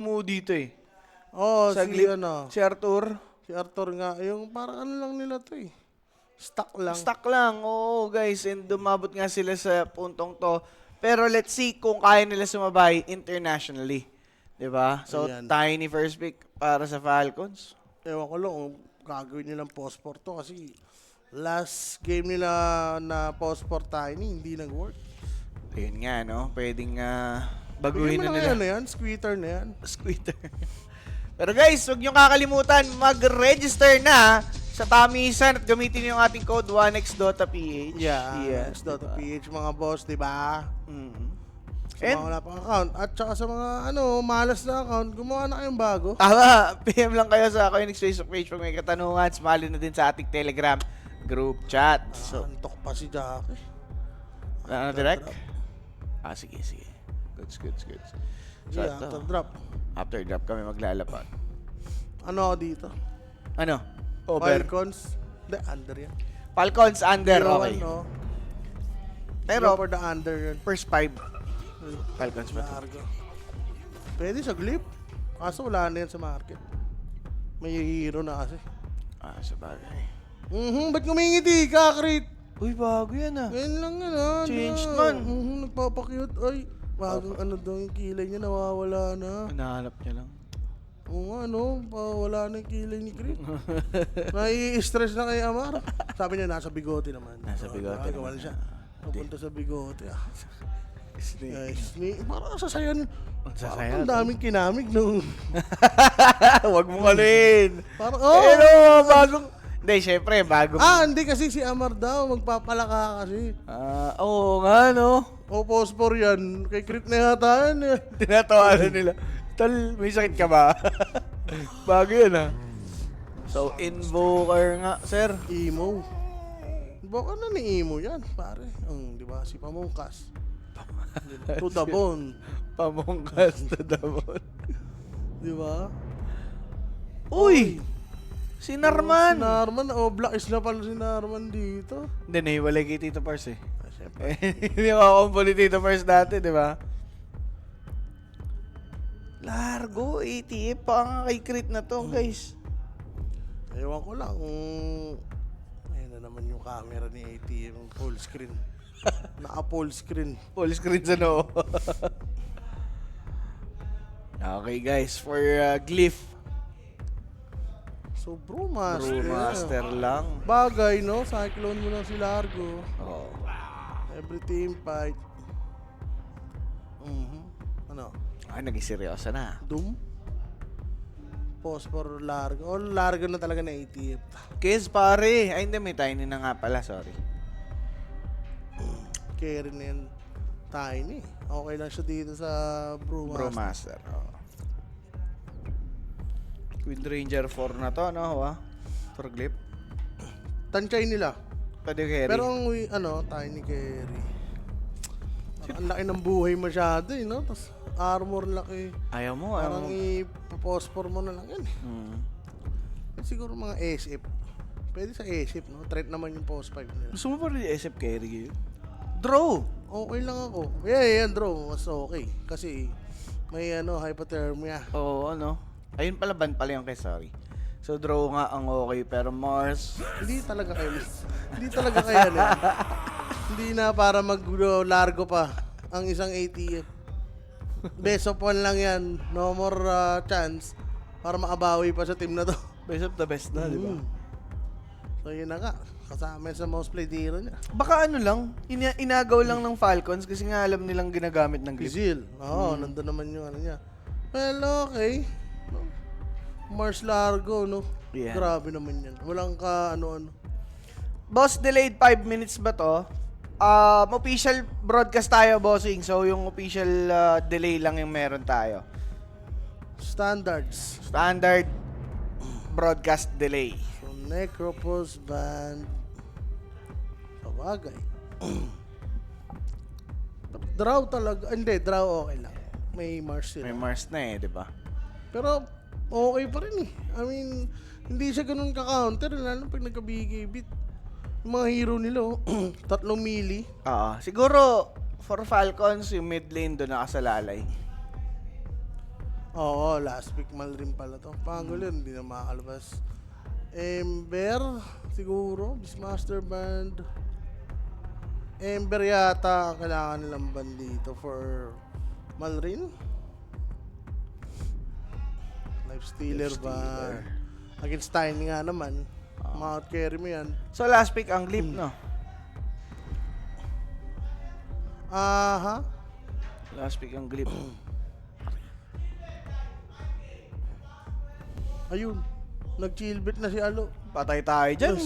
mo dito eh. Oo, Sa si Glip, ano, si Arthur. si Arthur nga, yung parang ano lang nila to eh. Stuck lang. Stuck lang, oo guys. And dumabot nga sila sa puntong to. Pero let's see kung kaya nila sumabay internationally. 'Di ba? So, Ayan. tiny first pick para sa Falcons. Ewan ko lang kung gagawin nilang post-port to kasi last game nila na post-port tiny, hindi nag-work. Ayun nga, no? Pwedeng Bigyan baguhin mo na na nila. ano yan, squeeter na yan. Squitter. Pero guys, huwag niyong kakalimutan mag-register na sa Tamisan at gamitin yung ating code 1xDotaPH. Yeah, X.ph mga boss, di ba? Sa And mga wala pang account. At saka sa mga malas na account, gumawa na kayong bago. tama, PM lang kayo sa Coinix Facebook page pag may katanungan. Sumali na din sa ating Telegram group chat. So, Antok pa si Jackie. direct? Sige. Goods. So, Yeah, ito, after drop. after drop kami maglalapag. Ano ako dito? Ano? Over. Falcons? Hindi, under yan. Falcons under, okay. No? Pero, for the under yun. first 5. Falcons ba? Largo. Pwede sa Glip. Kaso wala na yan sa market. May hero na kasi. Sabagay. Ba't kumingiti ka, Crit? Uy, bago yan Ngayon lang yan, Changed man. Nagpapakyut. Ay, bagong daw yung kilay niya, nawawala na. Hinahanap niya lang. Oo nga, wala na yung kilay ni Crit. Nai-stress na kay Amar. Sabi niya, nasa bigote naman. Nasa bigote Gawal naman. siya. Pupunta sa bigote, Snake. Parang sasayan. Ang Parang sasaya. ang daming kinamig nung... Huwag mo kaluin. Parang, Pero, bagong... Hindi, syempre, bagong... hindi kasi si Amar daw, magpapalaka kasi. Oo nga, no? O, pospor yan. Kay Crit na yata yan eh. Tinatawanan nila. Tal, may sakit ka ba? Bago yan, So, Invoker nga, sir. Emo. Baka na ni Emo yan, pare. Di ba? Si Pamungkas. To the bone. Pamungkas to the bone. Di ba? Uy! Si Narman! Si Narman. Black is na pala si Narman dito. Hindi, nahiwalay kay Tito Pars eh. Siyempre. Hindi ako ni Tito Pars dati, di ba? Largo, ATF pa nga kay Crit na to, guys. Ewan ko lang kung... Ayun na naman yung camera ni ATM. Full screen. Naka-full screen. Full screen sa noo. Okay, guys, for Glyph. So, Brewmaster. Brewmaster lang. Bagay, no? Cyclone mo lang si Largo. Oh. Every team fight. Ano? Ay, naging seryoso na. Doom? Phosphor Largo. Largo na talaga na ATF. Kiss, pare. Ay, hindi, may tiny na nga pala, sorry. Carry na yan. Tiny. Okay lang siya dito sa Brewmaster. Brewmaster. Oh. Wind Ranger 4 na to, no? For Glyph. Tansay nila. Pwede carry. Pero ang tiny carry. Parang ang laki ng buhay masyado eh, no? Tapos armor laki. Ayaw mo, Parang i-phosphor mo na lang yan eh. Siguro mga SF. Pwede sa SF, no? Threat naman yung post 5 nila. Gusto mo pa rin SF carry yun? Draw! Okay lang ako. Yeah, draw. Mas okay. Kasi may hypothermia. Oo, ano? Ayun pala, ban pala yung kay sorry. So, draw nga ang okay, pero Mars... Hindi talaga kayo. Hindi talaga kaya na. Hindi na para mag-largo pa ang isang ATF. Best of one lang yan. No more chance para makabawi pa sa team na to. Best of the best na, di ba? So yun na nga. Kasama sa most played hero niya. Baka ano lang, inagaw lang ng Falcons kasi nga alam nilang ginagamit ng Glyph. Gizil. Oo, nandun naman yung niya. Well, okay. No? Mars Largo, no? Yeah. Grabe naman yan. Walang ano-ano. Boss, delayed 5 minutes ba to? Official broadcast tayo, bossing. So, yung official delay lang yung meron tayo. Standards. Standard broadcast delay. So, Necropos Band. Sabagay. Draw talaga. Hindi, draw okay lang. May Mars sila. May Mars na di ba? Pero, okay pa rin eh. I mean, hindi siya ganun ka-counter. Lalo pag nagka-BKB. Yung mga hero nila, 3 mili. Siguro, for Falcons, yung mid lane doon nakasalalay. Oo, last week Malrin pala to. Pangol yun, hindi na makakalabas. Ember, siguro. Beastmaster Band. Ember yata ang kailangan nilang band dito for Malrin. Lifestealer ba? Against Tiny nga naman. Mount carry mo yan. So last pick ang Glip, no? Aha. Last pick ang Glip. Ayun. Nag-chillbit na si Alo. Patay tayo dyan.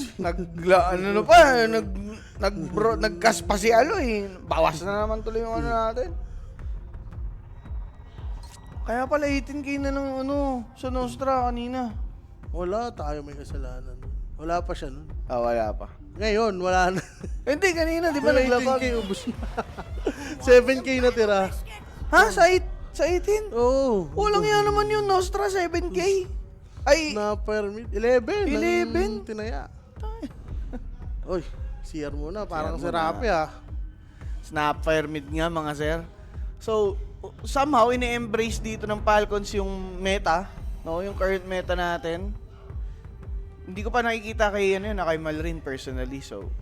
Nagkas pa si Alo eh. Bawas na naman tuloy yung ano natin. Kaya pala 18k na ng sa Nostra kanina. Wala, tayo may kasalanan. Wala pa siya nun. Ah, wala pa. Ngayon, wala na. Hindi, kanina, di ba Yung naglabag? 18k ubos na. 7k na tira. Ha? Sa 18? Oo. Walang yan naman yun, Nostra, 7k. Ay, Na permit. 11. 11? Tinaya. Oy, CR muna. Parang si CR muna. Rapi ah. snap fire mid nga mga sir. So, somehow ini-embrace dito ng Falcons yung meta, no, yung current meta natin. Hindi ko pa nakikita kay kay Malrin personally. So,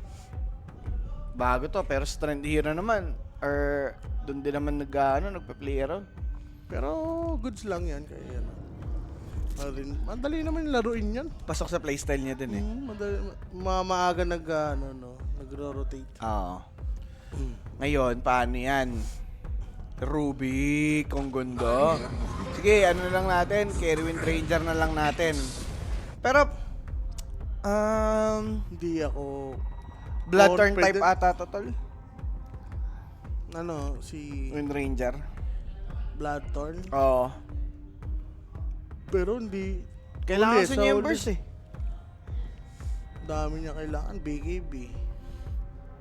bago to pero strength hero naman or doon din naman nagpa-play around. Pero goods lang yan. Kaya yan. Madali naman yung laruin yan. Pasok sa playstyle niya din eh. Madali, maaga nagro-rotate. Oo. Ngayon, paano yan? Ruby, kung gundo. Sige, ano na lang natin? Kerwin Ranger na lang natin. Pero, Hindi ako... Blood turn type confident. ata to, tol. Ano, si Wind Ranger. Bloodthorn. Oo. Pero hindi... Kailangan Uli, kasi sa niya yung uli. burst eh. Dami niya kailangan. BKB.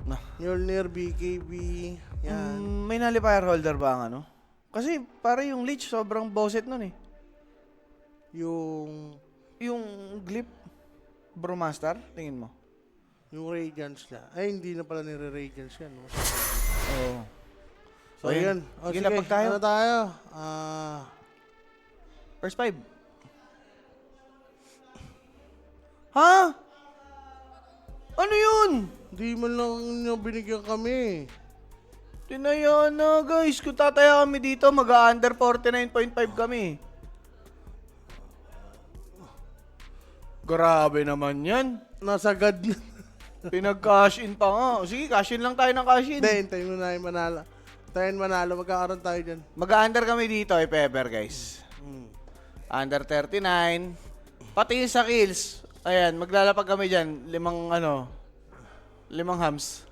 Nah. Mjolnir, BKB. Yan. May nullifier holder ba ang ano? Kasi para yung Leech sobrang bosset nun eh. Yung Glip Brewmaster, tingin mo? Radiance niya. Ay, hindi na pala nire-Radiance yan. No? Oo. So, yan. O, Sige, sige. lapag tayo. Ano tayo? First 5. Ha? Ano yun? Di man lang niyo binigyan kami. Tinaya na guys. Kung tataya kami dito, mag-under 49.5 kami. Grabe naman yan. Nasa God na. Pinag-cash in pa nga. Sige, cash in lang tayo ng cash in. Hindi, hintayin mo na yung manalo. Hintayin manalo, magkakaroon tayo dyan. Mag-under kami dito, if ever guys. Under 39. Pati yung sa kills. Ayan, maglalapag kami dyan. 5 hams.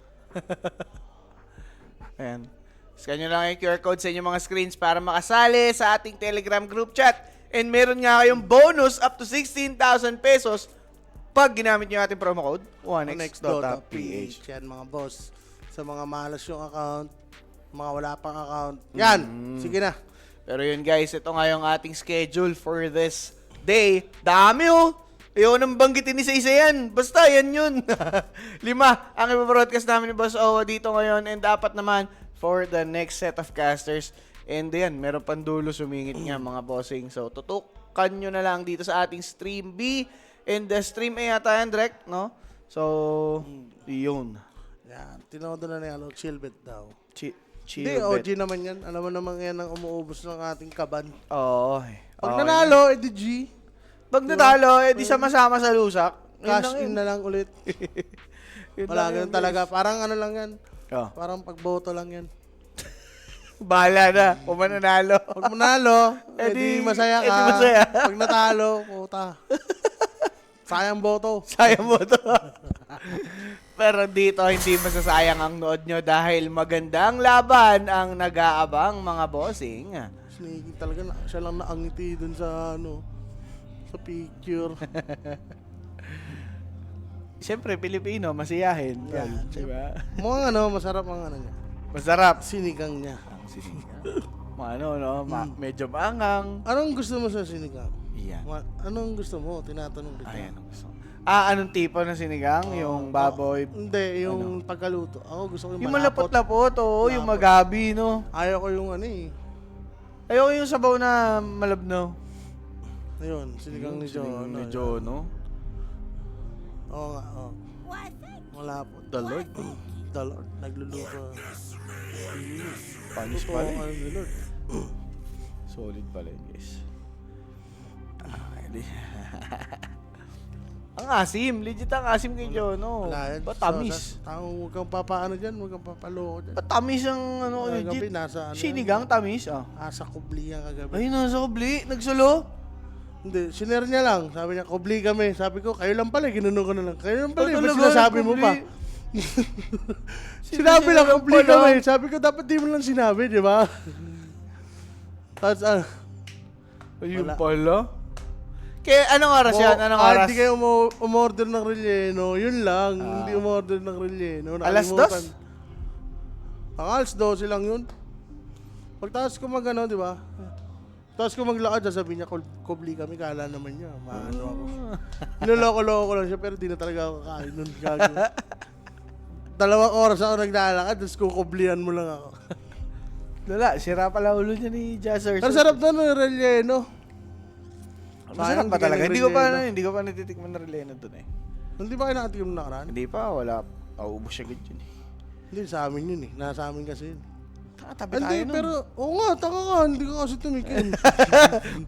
Ayan. Scan nyo lang yung QR code sa inyong mga screens para makasali sa ating Telegram group chat. And meron nga kayong bonus up to 16,000 pesos pag ginamit nyo yung ating promo code, 1x.ph. Yan mga boss. Sa mga malas yung account, mga wala pang account. Yan! Sige na. Pero yun guys, ito nga yung ating schedule for this day. Dami oh! Ayaw nang banggitin ni isa yan. Basta, yan yun. 5 ang ipabroadcast namin ni Boss Owa dito ngayon and dapat naman for the next set of casters. And yan, meron pang dulo sumingit nga mga bossing. So, tutukan nyo na lang dito sa ating stream B. And the stream A yata yan, direct, no? So, yun. Yan. Tinodo na niya, chillbit daw. Chill Hindi, OG naman yan. Alam mo naman yan ang umuubos ng ating kaban. Oo. Pag nanalo, edi G. Pag natalo, di sama-sama sa lusak. Yun Cash lang yun. in na lang ulit. Yun Wala lang yun, ganun talaga. Parang ano lang yan. Oh. Parang pagboto lang yan. Bahala na, kung mananalo. Pag manalo, Edi- edi masaya ka. edi masaya. Pag natalo, puta. Sayang boto. Sayang mo to. Pero dito, hindi masasayang ang nood nyo dahil magandang laban ang nag-aabang mga bossing. Sneaky talaga. Siya lang naangiti dun sa sa picture. Siyempre, Pilipino, masiyahin. Yan. Diba? Mga masarap ang niya. Masarap. Sinigang niya. Ang sinigang. No? Medyo maangang. Anong gusto mo sa sinigang? Yan. Anong gusto mo? Tinatanong kita. Ayan ang gusto. Anong tipo ng sinigang? Yung baboy? Hindi, yung pagkaluto. Ako gusto ko yung Yung malapot. malapot-lapot, oo. Yung magabi, no? Ayaw ko yung Ayoko yung sabaw na malabnaw. Ayun, sinigang ni Jono. Ni Jono. Oo nga, oo. Wala po. The Lord. The Lord. Nagluluto. Panis Totoo pala. ang The Lord. Solid pala yun, guys. Hindi. Ang asim. Legit ang asim kay Jono. Wala yan. Patamis. Huwag kang papaano dyan. Huwag kang papaloko dyan. Patamis ang ano, Kagabi, legit. nasa ano. Sinigang, tamis. Ah. Asa kubli yan kagabi. Ay, nasa kubli. Nagsolo. Hindi, sinare niya lang. Sabi niya, kubli kami. Sabi ko, kayo lang pala. Ginano ko na lang. Kayo lang pala. Oh, Ba't talaga, sinasabi mo kubli. pa? Sinabi lang, Sinabi kubli pala. kami. Sabi ko, dapat di mo lang sinabi, di ba? Tapos, Ayun Wala. pala. Kaya anong oras yan? Anong oras? Hindi kayo umorder ng relleno. Yun lang. Hindi umorder ng relleno. Alas Nakalimutan. 2? Ang alas 12 lang yun. Pagtaas ko mag-ano, di ba? Tapos kung maglakad, sasabihin niya, kubli kami, kala naman niya. Maano ako. Niloloko-loko ko lang siya, pero di na talaga ako kain nun. Gago. 2 oras ako naglalakad, tapos kukublihan mo lang ako. Lala, sira pala ulo niya ni Jazzer. Pero sarap doon ng relleno. Masarap Sayang, pa hindi talaga. ka ng Hindi ko pa natitikman na relleno doon eh. Hindi ba kayo nakatikim na nakaraan? Hindi pa, wala. Auubos siya agad yun eh. Hindi, sa amin yun eh. Nasa amin kasi yun. Tabi tayo Hindi, nun. pero, oo nga, taka ka. Hindi ka kasi tumikim.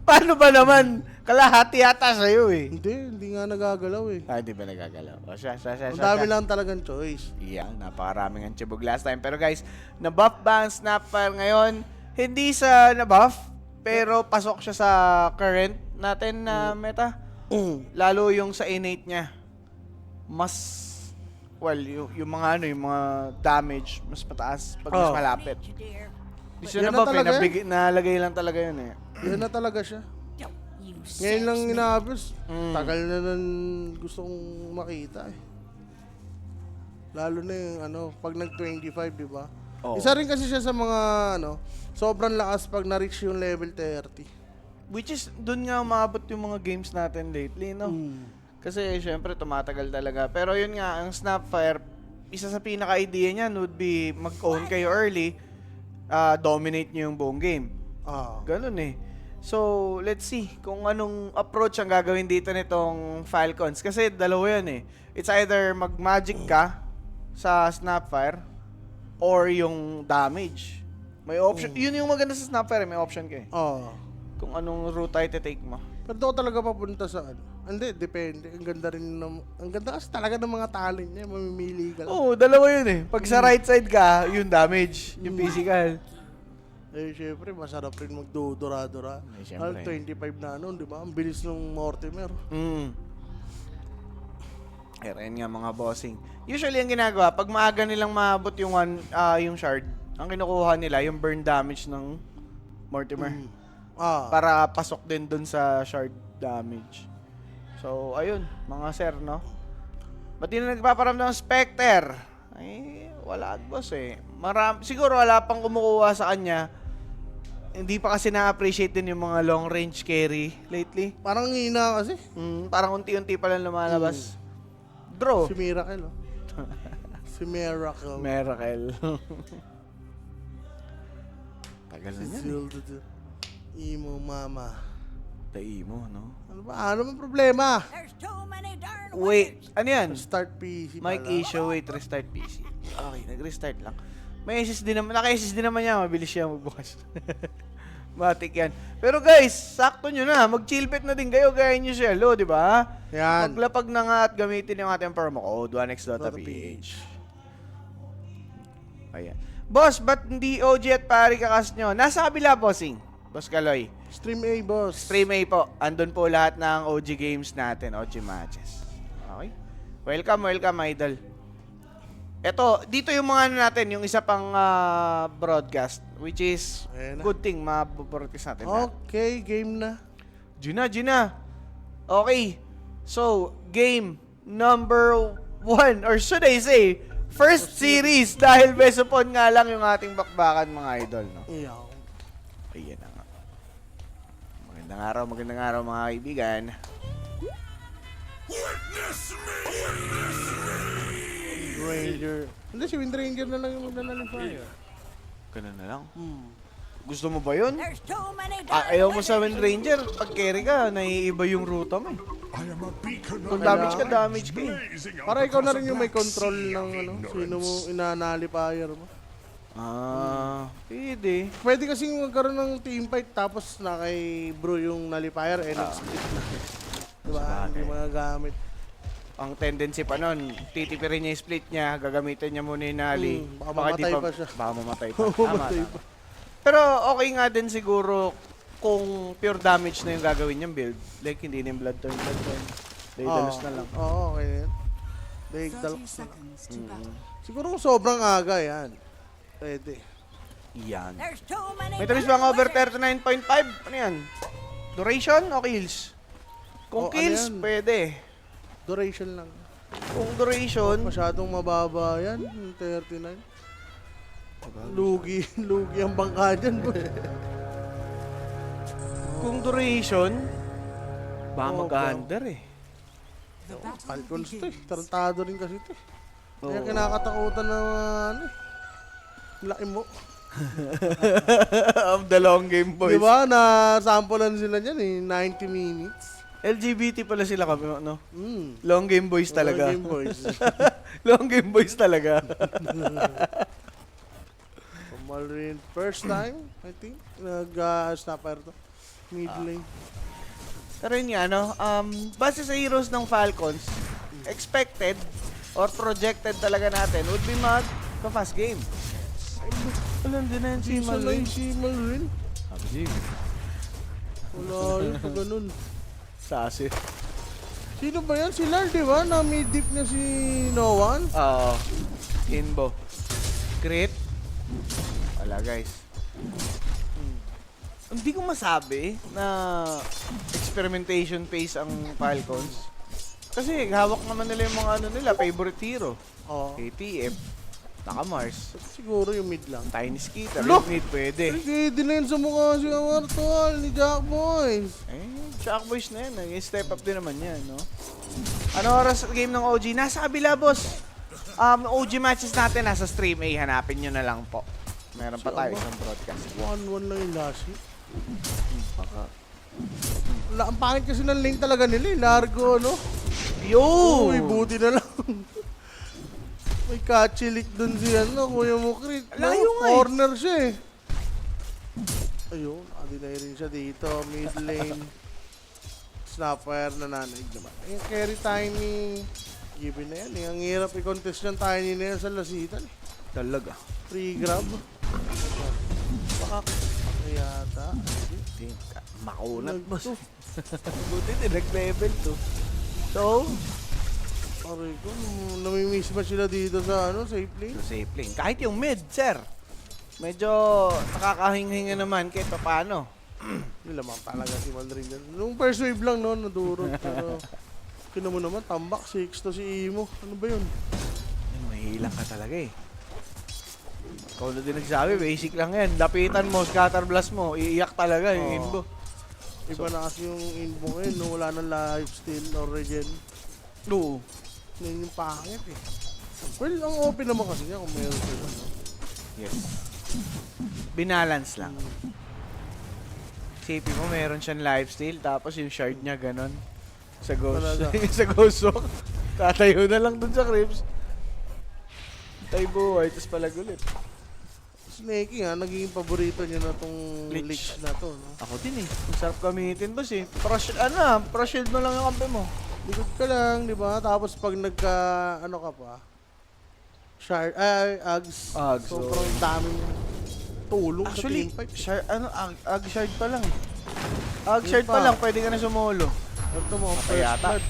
Paano ba naman? Kalahati yata sa'yo eh. Hindi nga nagagalaw eh. Hindi ba nagagalaw? O siya. Ang dami lang talagang choice. Yeah, napakaraming ang tiyabog last time. Pero guys, na-buff ba ang Snapfire ngayon? Hindi sa na-buff, pero pasok siya sa current natin na meta. Lalo yung sa innate niya. Mas, well, yung mga ano, yung mga damage, mas pataas pag mas malapit. Gusto Yan na na buff eh, talaga nalagay lang talaga yun eh. Yan na talaga siya. Ngayon lang inabos. Tagal na nun gusto kong makita eh. Lalo na yung ano, pag nag-25, di ba? Oo. Isa rin kasi siya sa mga ano, sobrang lakas pag na-reach yung level 30. Which is, dun nga umabot yung mga games natin lately, no? Kasi, syempre, tumatagal talaga. Pero yun nga, ang Snapfire, isa sa pinaka-idea niyan would be mag-own kayo early, dominate nyo yung buong game. Ganun eh. So, let's see kung anong approach ang gagawin dito nitong Falcons. Kasi dalawa yan eh. It's either mag-magic ka sa Snapfire or yung damage. May option. Yun yung maganda sa Snapfire, may option ka eh. Kung anong route ay take mo. Pero doon talaga papunta sa ano. Hindi, depende. Ang ganda rin ang ganda kasi talaga ng mga talent niya. Mamimili ka lang. Oo, dalawa yun eh. Pag sa right side ka, yung damage, yung physical. Eh, syempre, masarap rin magdudura-dura. Eh, syempre. 25 na noon, di ba? Ang bilis ng Mortimer. Ayan nga mga bossing. Usually ang ginagawa, pag maaga nilang maabot yung yung shard, ang kinukuha nila, yung burn damage ng Mortimer. Para pasok din dun sa shard damage. So, ayun, mga sir, no? Ba't di na nagpaparamdam ng Spectre? Ay, wala boss eh. Siguro wala pang kumukuha sa kanya. Hindi pa kasi na-appreciate din yung mga long range carry lately. Parang hina kasi. Parang unti-unti pa lang lumalabas. Draw. Si Miracle, oh. Si Miracle. Miracle. Tagal na Si yan. Zilda. Imo mama. Taimo, no? Ano ba? Ano bang problema? Wait, ano yan? Start PC Mic pala. issue, wait, restart PC. Okay, nag-restart lang. May SSD naman, naka-SSD naman yan, mabilis siya magbukas. Matik yan. Pero guys, sakto nyo na, mag-chillbet na din kayo, gaya nyo si Hello, di ba? Yan. Maglapag na nga at gamitin yung ating promo code, 1x.ph. Ayan. Boss, ba't hindi OG at pari kakas nyo? Nasa kabila, bossing. Boss Kaloy. Stream A, boss. Stream A po. Andun po lahat ng OG games natin, OG matches. Okay? Welcome, idol. Eto, dito yung mga ano natin, yung isa pang broadcast, which is Ayan na. good thing, mabobroadcast natin. lahat. Okay, game na. Gina. Okay. So, game number 1, or should I say, first series, dahil Besopon nga lang yung ating bakbakan, mga idol. No? Iyaw. Ayan na nga. Magandang araw mga kaibigan. Ranger. Hindi, si Wind Ranger na lang yung magdala ng fire. Ganun na lang. Gusto mo ba yun? There's too many Ayaw mo sa Wind Ranger, pag carry ka, naiiba yung ruta mo eh. Kung damage ka eh. Para ikaw na rin yung may control ng ano, sino mo inanalipayer mo. Pwede. Pwede kasing magkaroon ng team fight tapos na kay bro yung nullifier and split na. Diba? Hindi magagamit. Ang tendency pa nun, titipirin niya yung split niya, gagamitin niya muna yung nali. Baka mamatay pa siya. Baka mamatay pa. Mamatay Tama. pa. Pero okay nga din siguro kung pure damage na yung gagawin niyang build. Like hindi na yung blood turn. Daedalus na lang. Oo, okay yan. Daedalus 30 na. seconds to battle. Siguro kung sobrang aga yan. Pwede. Yan. There's too many May tamis bang over 39.5? Ano yan? Duration o kills? Kung Oh, ano kills, yan? pwede. Duration lang. Kung duration, Masyadong mababa yan. 39. Lugi. Lugi ang bangka dyan. kung duration, baka Oh, mag-under eh. The battle Falcons to eh. begins. Tarantado rin kasi ito eh. Kaya Oo. kinakatakutan na ano eh. Laki mo. Of the long game boys. Di ba? Na-samplean sila dyan eh. 90 minutes. LGBT pala sila kami, no? Mm. Long game boys talaga. Game boys. Long game boys talaga. Malrin first time, I think, nag-snapper to. Mid lane. Pero yun nga, no? Base sa heroes ng Falcons, expected or projected talaga natin would be fast game. Alam din na yun si Season na Malwin. yung si Malrin. Wala yun pa ganun. Sasi. Sino ba yan? Si Lard, di ba? Na mid-deep niya si No One. Oo. Inbo. Crit. Wala, guys. Hindi ko masabi na experimentation phase ang Falcons. Kasi hawak naman nila yung mga ano nila, favorite hero. Oo. KTF, Naka-Mars, Siguro yung mid lang. Tiny Skitter, Lo! mid pwede. Pwede na yun sa mukha si Amartol ni Jack Boys. Shock Boys na yan. Nag-step up din naman yan, no? Ano oras game ng OG? Nasa kabila, boss. OG matches natin nasa stream A. Hanapin nyo na lang po. Meron pa tayo isang broadcast. 1-1 lang yung last hit. Ang pangit kasi ng lane talaga nila eh. Largo, no? Yo! Uy, buti na lang. May kachilik dun si ano, Kuya Mukrit. Layo nga eh. Corner siya eh. Ayun, adinay rin siya dito. Mid lane. Snapper na nanaig naman. Yung carry Tiny. Given na yan eh. Ang hirap i-contest yung Tiny na yan sa lasitan eh. Talaga. Free grab. Baka yata. Makunat, boss. Nagto. Buti direct level to. So, Aray ko, namimiss ba sila dito sa ano, safe lane? safe lane. Kahit yung mid, sir. Medyo nakakahinga naman kahit pa paano. Nilamang talaga si Malrin dyan. Nung first wave lang, no, nadurot. Pero, kina mo naman, tambak, 6 to si Imo. Ano ba yun? Mahilang ka talaga eh. Ikaw na din nagsabi, basic lang yan. Lapitan mo, scatter blast mo, iiyak talaga yung Oo. inbo. Iba na kasi yung info ngayon, no, wala nang lifesteal or regen. Oo. Yun yung pangit eh. Well, ang open naman kasi niya kung meron sila. No? Yes. Binalance lang. Isipin mo, meron siyang lifesteal, tapos yung shard niya ganon. Sa ghost. Talaga. sa ghost walk. Tatayo na lang dun sa creeps. Tayo buhay, tapos palag ulit. Snakey nga, naging paborito niya na tong Lich. Lich na to. No? Ako din eh. Ang sarap gamitin, boss eh. Pro-shield mo lang yung kampe mo. Likod ka lang, di ba? Tapos pag nagka, ano ka pa, shard, Ags. Ags, Sobrang daming tulong Actually, sa team fight. ag shard pa lang eh. Ag shard pa lang, pwede ka na sumolo. Ito mo, Patay first yata. blood.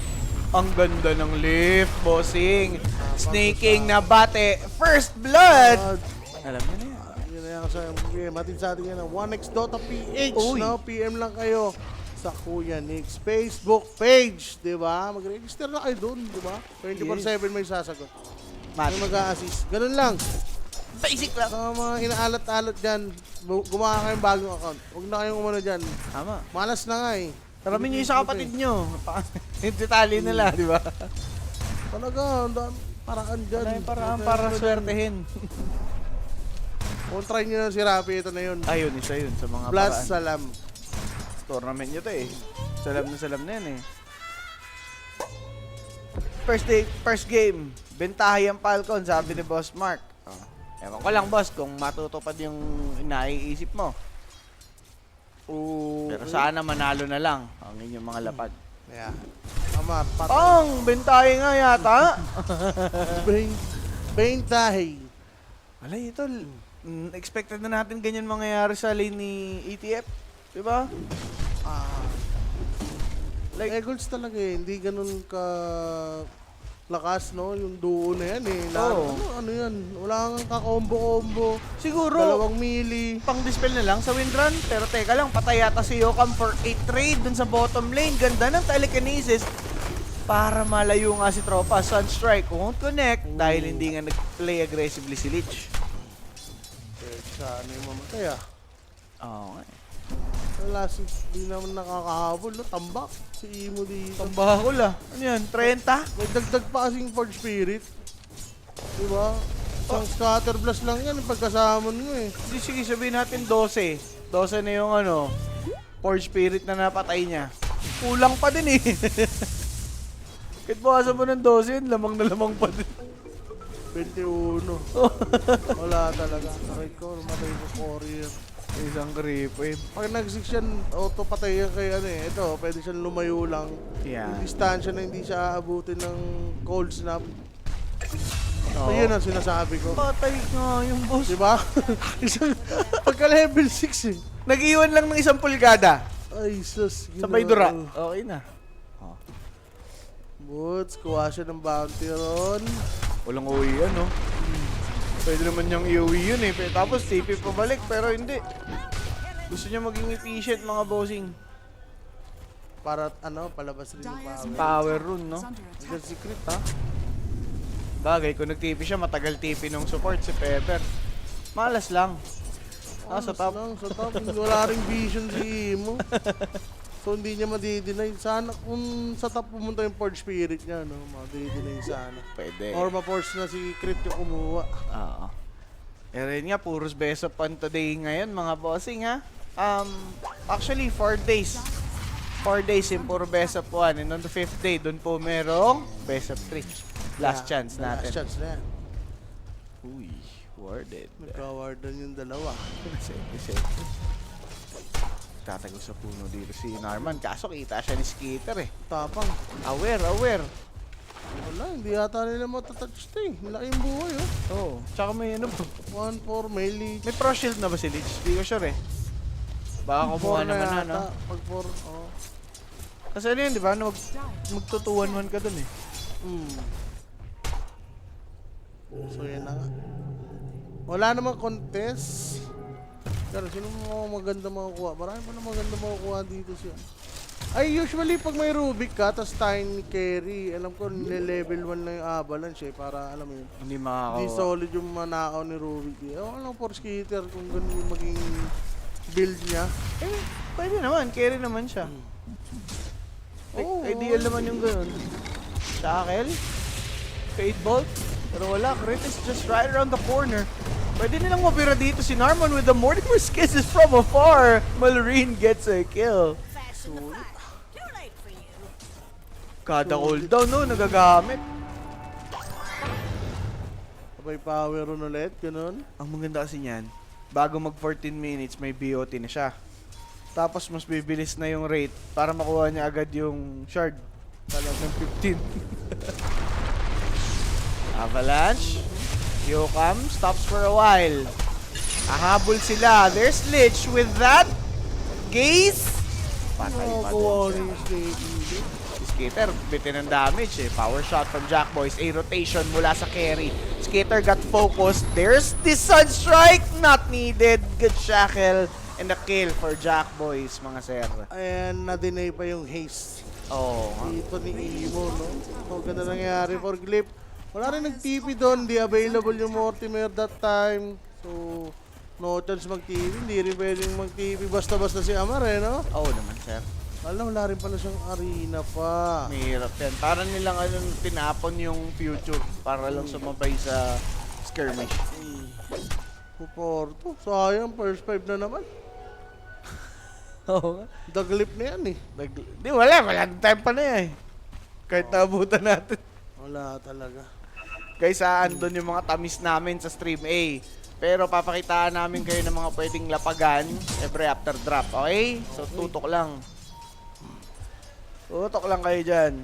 Ang ganda ng lift, bossing. Snaking na bate. First blood! Alam niyo na yan. Yun na yan sa PM. Atin sa atin yan. 1x Dota PH. Uy. No? PM lang kayo sa Kuya Nick's Facebook page. Diba? Mag-register na kayo dun. Diba? 24/7 may sasagot. May mag-a-assist. Ganun lang. Basic lang. Sa mga inaalat-alat dyan, gumawa kayong bagong account. Huwag na kayong umano dyan. Tama. Malas na nga eh. Taramin niyo yung sa kapatid niyo. Yung detalye nila, di ba? Talaga, ang dami paraan dyan. Wala yung paraan Okay, para ano dyan. swertehin. Kung try nyo na si Rapi, ito na yun. Ayun, isa yun sa mga Blast paraan. Salam. Tournament nyo to eh. Salam na yan eh. First game. Bentahe ang Falcon, sabi ni Boss Mark. Oh. Ewan ko lang, boss, kung matutupad yung naiisip mo. Pero sana manalo na lang ang inyong mga lapad. Ayan. Amar, patay. Ang bentahe nga yata. Bentahe. Alay, ito. Expected na natin ganyan mangyayari sa lane ni ETF. Diba? Eagles talaga eh. Hindi ganun ka lakas, no? Yung duo na yan eh. Oo. Ano yan? Wala kang kakombo-kombo. Siguro, Dalawang melee. pang-dispel na lang sa windrun. Pero teka lang, patay yata si Yokam for 8 trade dun sa bottom lane. Ganda ng telekinesis. Para malayo nga si Tropa. Sunstrike won't connect dahil hindi nga nag-play aggressively si Lich. Sana yung mamatay ah. Oo nga eh. Wala, di naman nakakahabol, no? Tambak. Si Imo dito. Tambakol ah. Ano yan? 30? May dagdag pa kasing Forge Spirit. Diba? Isang scatter blast lang yan, pagkasamon mo eh. Hindi, sige, sabihin natin 12. 12 na yung ano, Forge Spirit na napatay niya. Kulang pa din eh. Kahit bukasan mo ng 12 yun, lamang na lamang pa din. 21. Wala talaga. Aray ko, matay ko courier. Isang creep eh. Pag nag-6 yan, auto patay yan kay ano eh. Ito, pwede siyang lumayo lang. Yeah. Yung distansya na hindi siya aabutin ng cold snap. Oo. So yun ang sinasabi ko. Patay nga yung boss. Diba? Isang, pagka level 6 eh. Nag-iwan lang ng 1 pulgada. Ay, sus. Sabay dura. Okay na. Boots, kuha siya ng bounty ron. Walang uwi yan, no? Pwede naman niyang iuwi yun eh. Tapos TP pabalik, pero hindi. Gusto niya maging efficient, mga bossing. Para ano, palabas rin yung power. Power rune, no? Is under attack. Hanggang secret ha. Bagay, kung nag-TP siya, matagal TP nung support si Pepper. Malas lang. Sa top. Lang, sa top. Wala ring vision si Imo. So hindi niya madidinay. Sana kung sa top pumunta yung Forge Spirit niya, no? Madidinay sana. Pwede. Or ma-force na si Crit yung kumuha. Oo. Pero yun nga, puros best of 1 today ngayon, mga bossing, ha? Actually, 4 days. 4 days yung puro best of 1. And on the 5th day, dun po merong best of 3. Last chance natin. Last chance na yan. Uy, worded. Nagka-warden yung dalawa. Safety. Tatago sa puno dito si Narman. Kaso kita siya ni Skitter eh. Tapang. Aware. Wala, hindi yata nila matatouch ito eh. Laki yung buhay oh. Oo. Tsaka may ano po. 1-4 melee. May pro shield na ba si Lich? Hindi ko sure eh. Baka kumuha naman na, no? Pag 4, oh. Kasi ano yun, di ba? Magtutuwan-wan ka dun eh. So yan na nga. Wala namang contest. Pero sino mo maganda makukuha? Marami pa na maganda makukuha dito siya. Ay, usually pag may Rubik ka, tas tiny carry, alam ko level 1 lang yung Avalanche eh, para alam mo yun. Hindi Hindi makakawa. solid yung manakaw ni Rubik eh. Ewan lang for skater kung ganun yung maging build niya. Eh, pwede naman. Carry naman siya. Oo. Ideal naman yung ganun. Shackle. Fade Bolt. Pero wala. Crit is just right around the corner. Pwede nilang mabira dito si Narman with the Mortimer's Kisses from afar. Malorine gets a kill. Kada cooldown, no? Nagagamit. Sabay power run ulit, ganun. Ang maganda kasi niyan, bago mag 14 minutes, may BOT na siya. Tapos mas bibilis na yung rate para makuha niya agad yung shard. Talagang 15. Avalanche. Yokam stops for a while. Ahabol sila. There's Lich with that. Gaze. Patay pa Gawa din ni siya. Snake. Si Skater, bitin ng damage eh. Power shot from Jack Boys. A rotation mula sa carry. Skater got focused. There's the Sunstrike. Not needed. Good shackle. And a kill for Jack Boys, mga sir. Ayan, na-deny pa yung haste. Oo. Dito ni Imo, no? So, ganda nangyari for Glip. Wala rin nag-TP doon. Di available yung Mortimer that time. So, no chance mag-TP. Hindi rin pwedeng mag-TP basta-basta si Amar, eh, no? Oo naman, sir. Wala rin pala siyang arena pa. Mahirap yan. Parang nilang tinapon yung future para lang sumabay sa skirmish. Puporto. Sayang, first 5 na naman. Oo nga. Daglip na yan eh. Di, wala time pa na eh. Kahit naabutan natin. Wala talaga. Guys, andun yung mga tamis namin sa stream A. Pero papakitaan namin kayo ng mga pwedeng lapagan every after drop, okay? So, tutok lang. Tutok lang kayo dyan.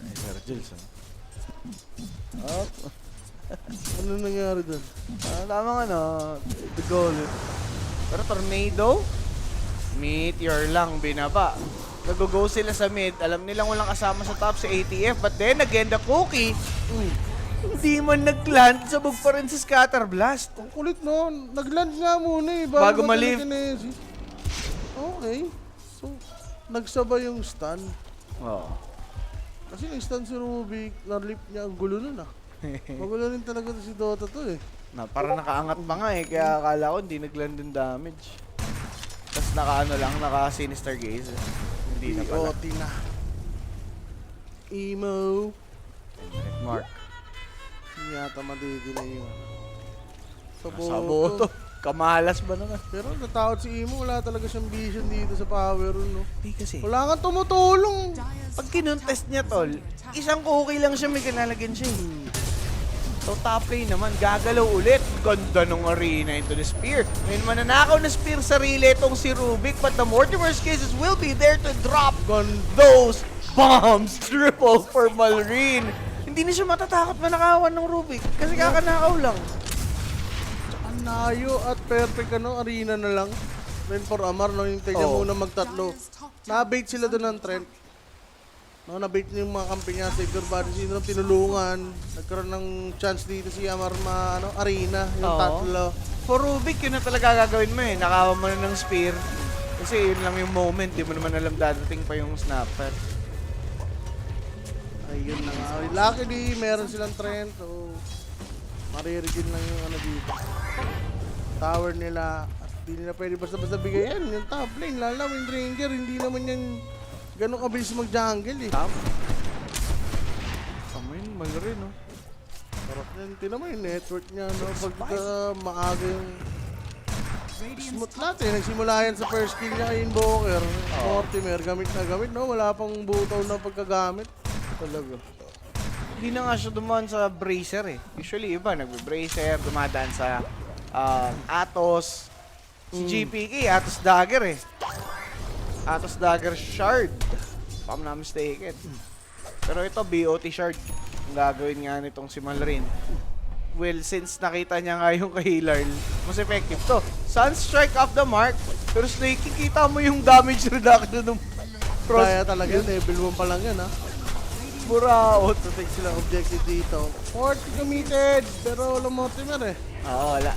Ay, Sir Jules, oh. Ano nangyari doon? Tama the goal. Pero tornado, meteor lang binaba. Nag-go sila sa mid. Alam nilang walang kasama sa top si ATF. But then, again, the cookie. Hindi man nag-land, sabog pa rin si Scatter Blast. Ang kulit no. Nagland nga muna eh. Bago ma-lift. telekinesis. Okay. So, nagsabay yung stun. Oo. Kasi yung stun si Rubik, na-lift niya. Ang gulo nun ah. Magulo rin talaga to si Dota to eh. Parang nakaangat pa nga eh, kaya akala ko hindi nag-land yung damage. Tapos naka-sinister gaze. Hindi na pala. BOT na. Emo. Mark. Hindi yata madidi na yun. Saboto. Kamalas ba naman? Pero natakot si Emo, wala talaga siyang vision dito sa power room, no? Hindi kasi. Wala kang tumutulong. Pag kinuntest niya, tol, isang cookie lang siya, may kinalagyan siya eh. So top lane naman, gagalaw ulit. Ganda ng arena into the spear. Ngayon mananakaw na spear sarili itong si Rubik, but the Mortimer's cases will be there to drop those bombs. Triple for Malrine. Hindi na siya matatakot manakawan ng Rubik kasi kakanakaw lang. Nayo at perfect arena na lang. Then for Amar, no, yung niya muna magtatlo. Na-bait sila doon ng Trent. No, na-bait niya yung mga kampi niya. Siguro ba sino tinulungan. Nagkaroon ng chance dito si Amar arena, yung tatlo. For Rubik, yun na talaga gagawin mo eh. Nakawan mo na ng spear. Kasi yun lang yung moment. Di mo naman alam dadating pa yung snapper. Ayun na nga. Luckily, meron silang Trent. So, maririgin lang yung dito. Tower nila. At hindi nila pwede basta-basta bigay yan. Yung top lane, lalo na Wind Ranger, hindi naman yan ganun kabilis mag-jungle eh. Tama yun, Malrine, no? Sarap yan. Tinan mo yung network niya, no? Pagka maaga yung smooth lahat eh. Nagsimula yan sa first kill niya kay Invoker. Mortimer, gamit na gamit, no? Wala pang butaw na pagkagamit. Talaga. Hindi na nga siya dumaan sa bracer eh. Usually iba, nagbe-bracer, dumadaan sa Atos. Si GPK, Atos Dagger eh. Atos Dagger Shard. If I'm not mistaken. Pero ito, BOT Shard. Ang gagawin nga nitong si Malrine. Well, since nakita niya nga yung kay Larl, mas effective to. Sunstrike off the mark. Pero Snake, kita mo yung damage reduction ng Frost. Kaya talaga, level 1 pa lang yan, ha? Buraot. So, take silang objective dito. 40 committed, pero walang Mortimer eh. Oo, wala.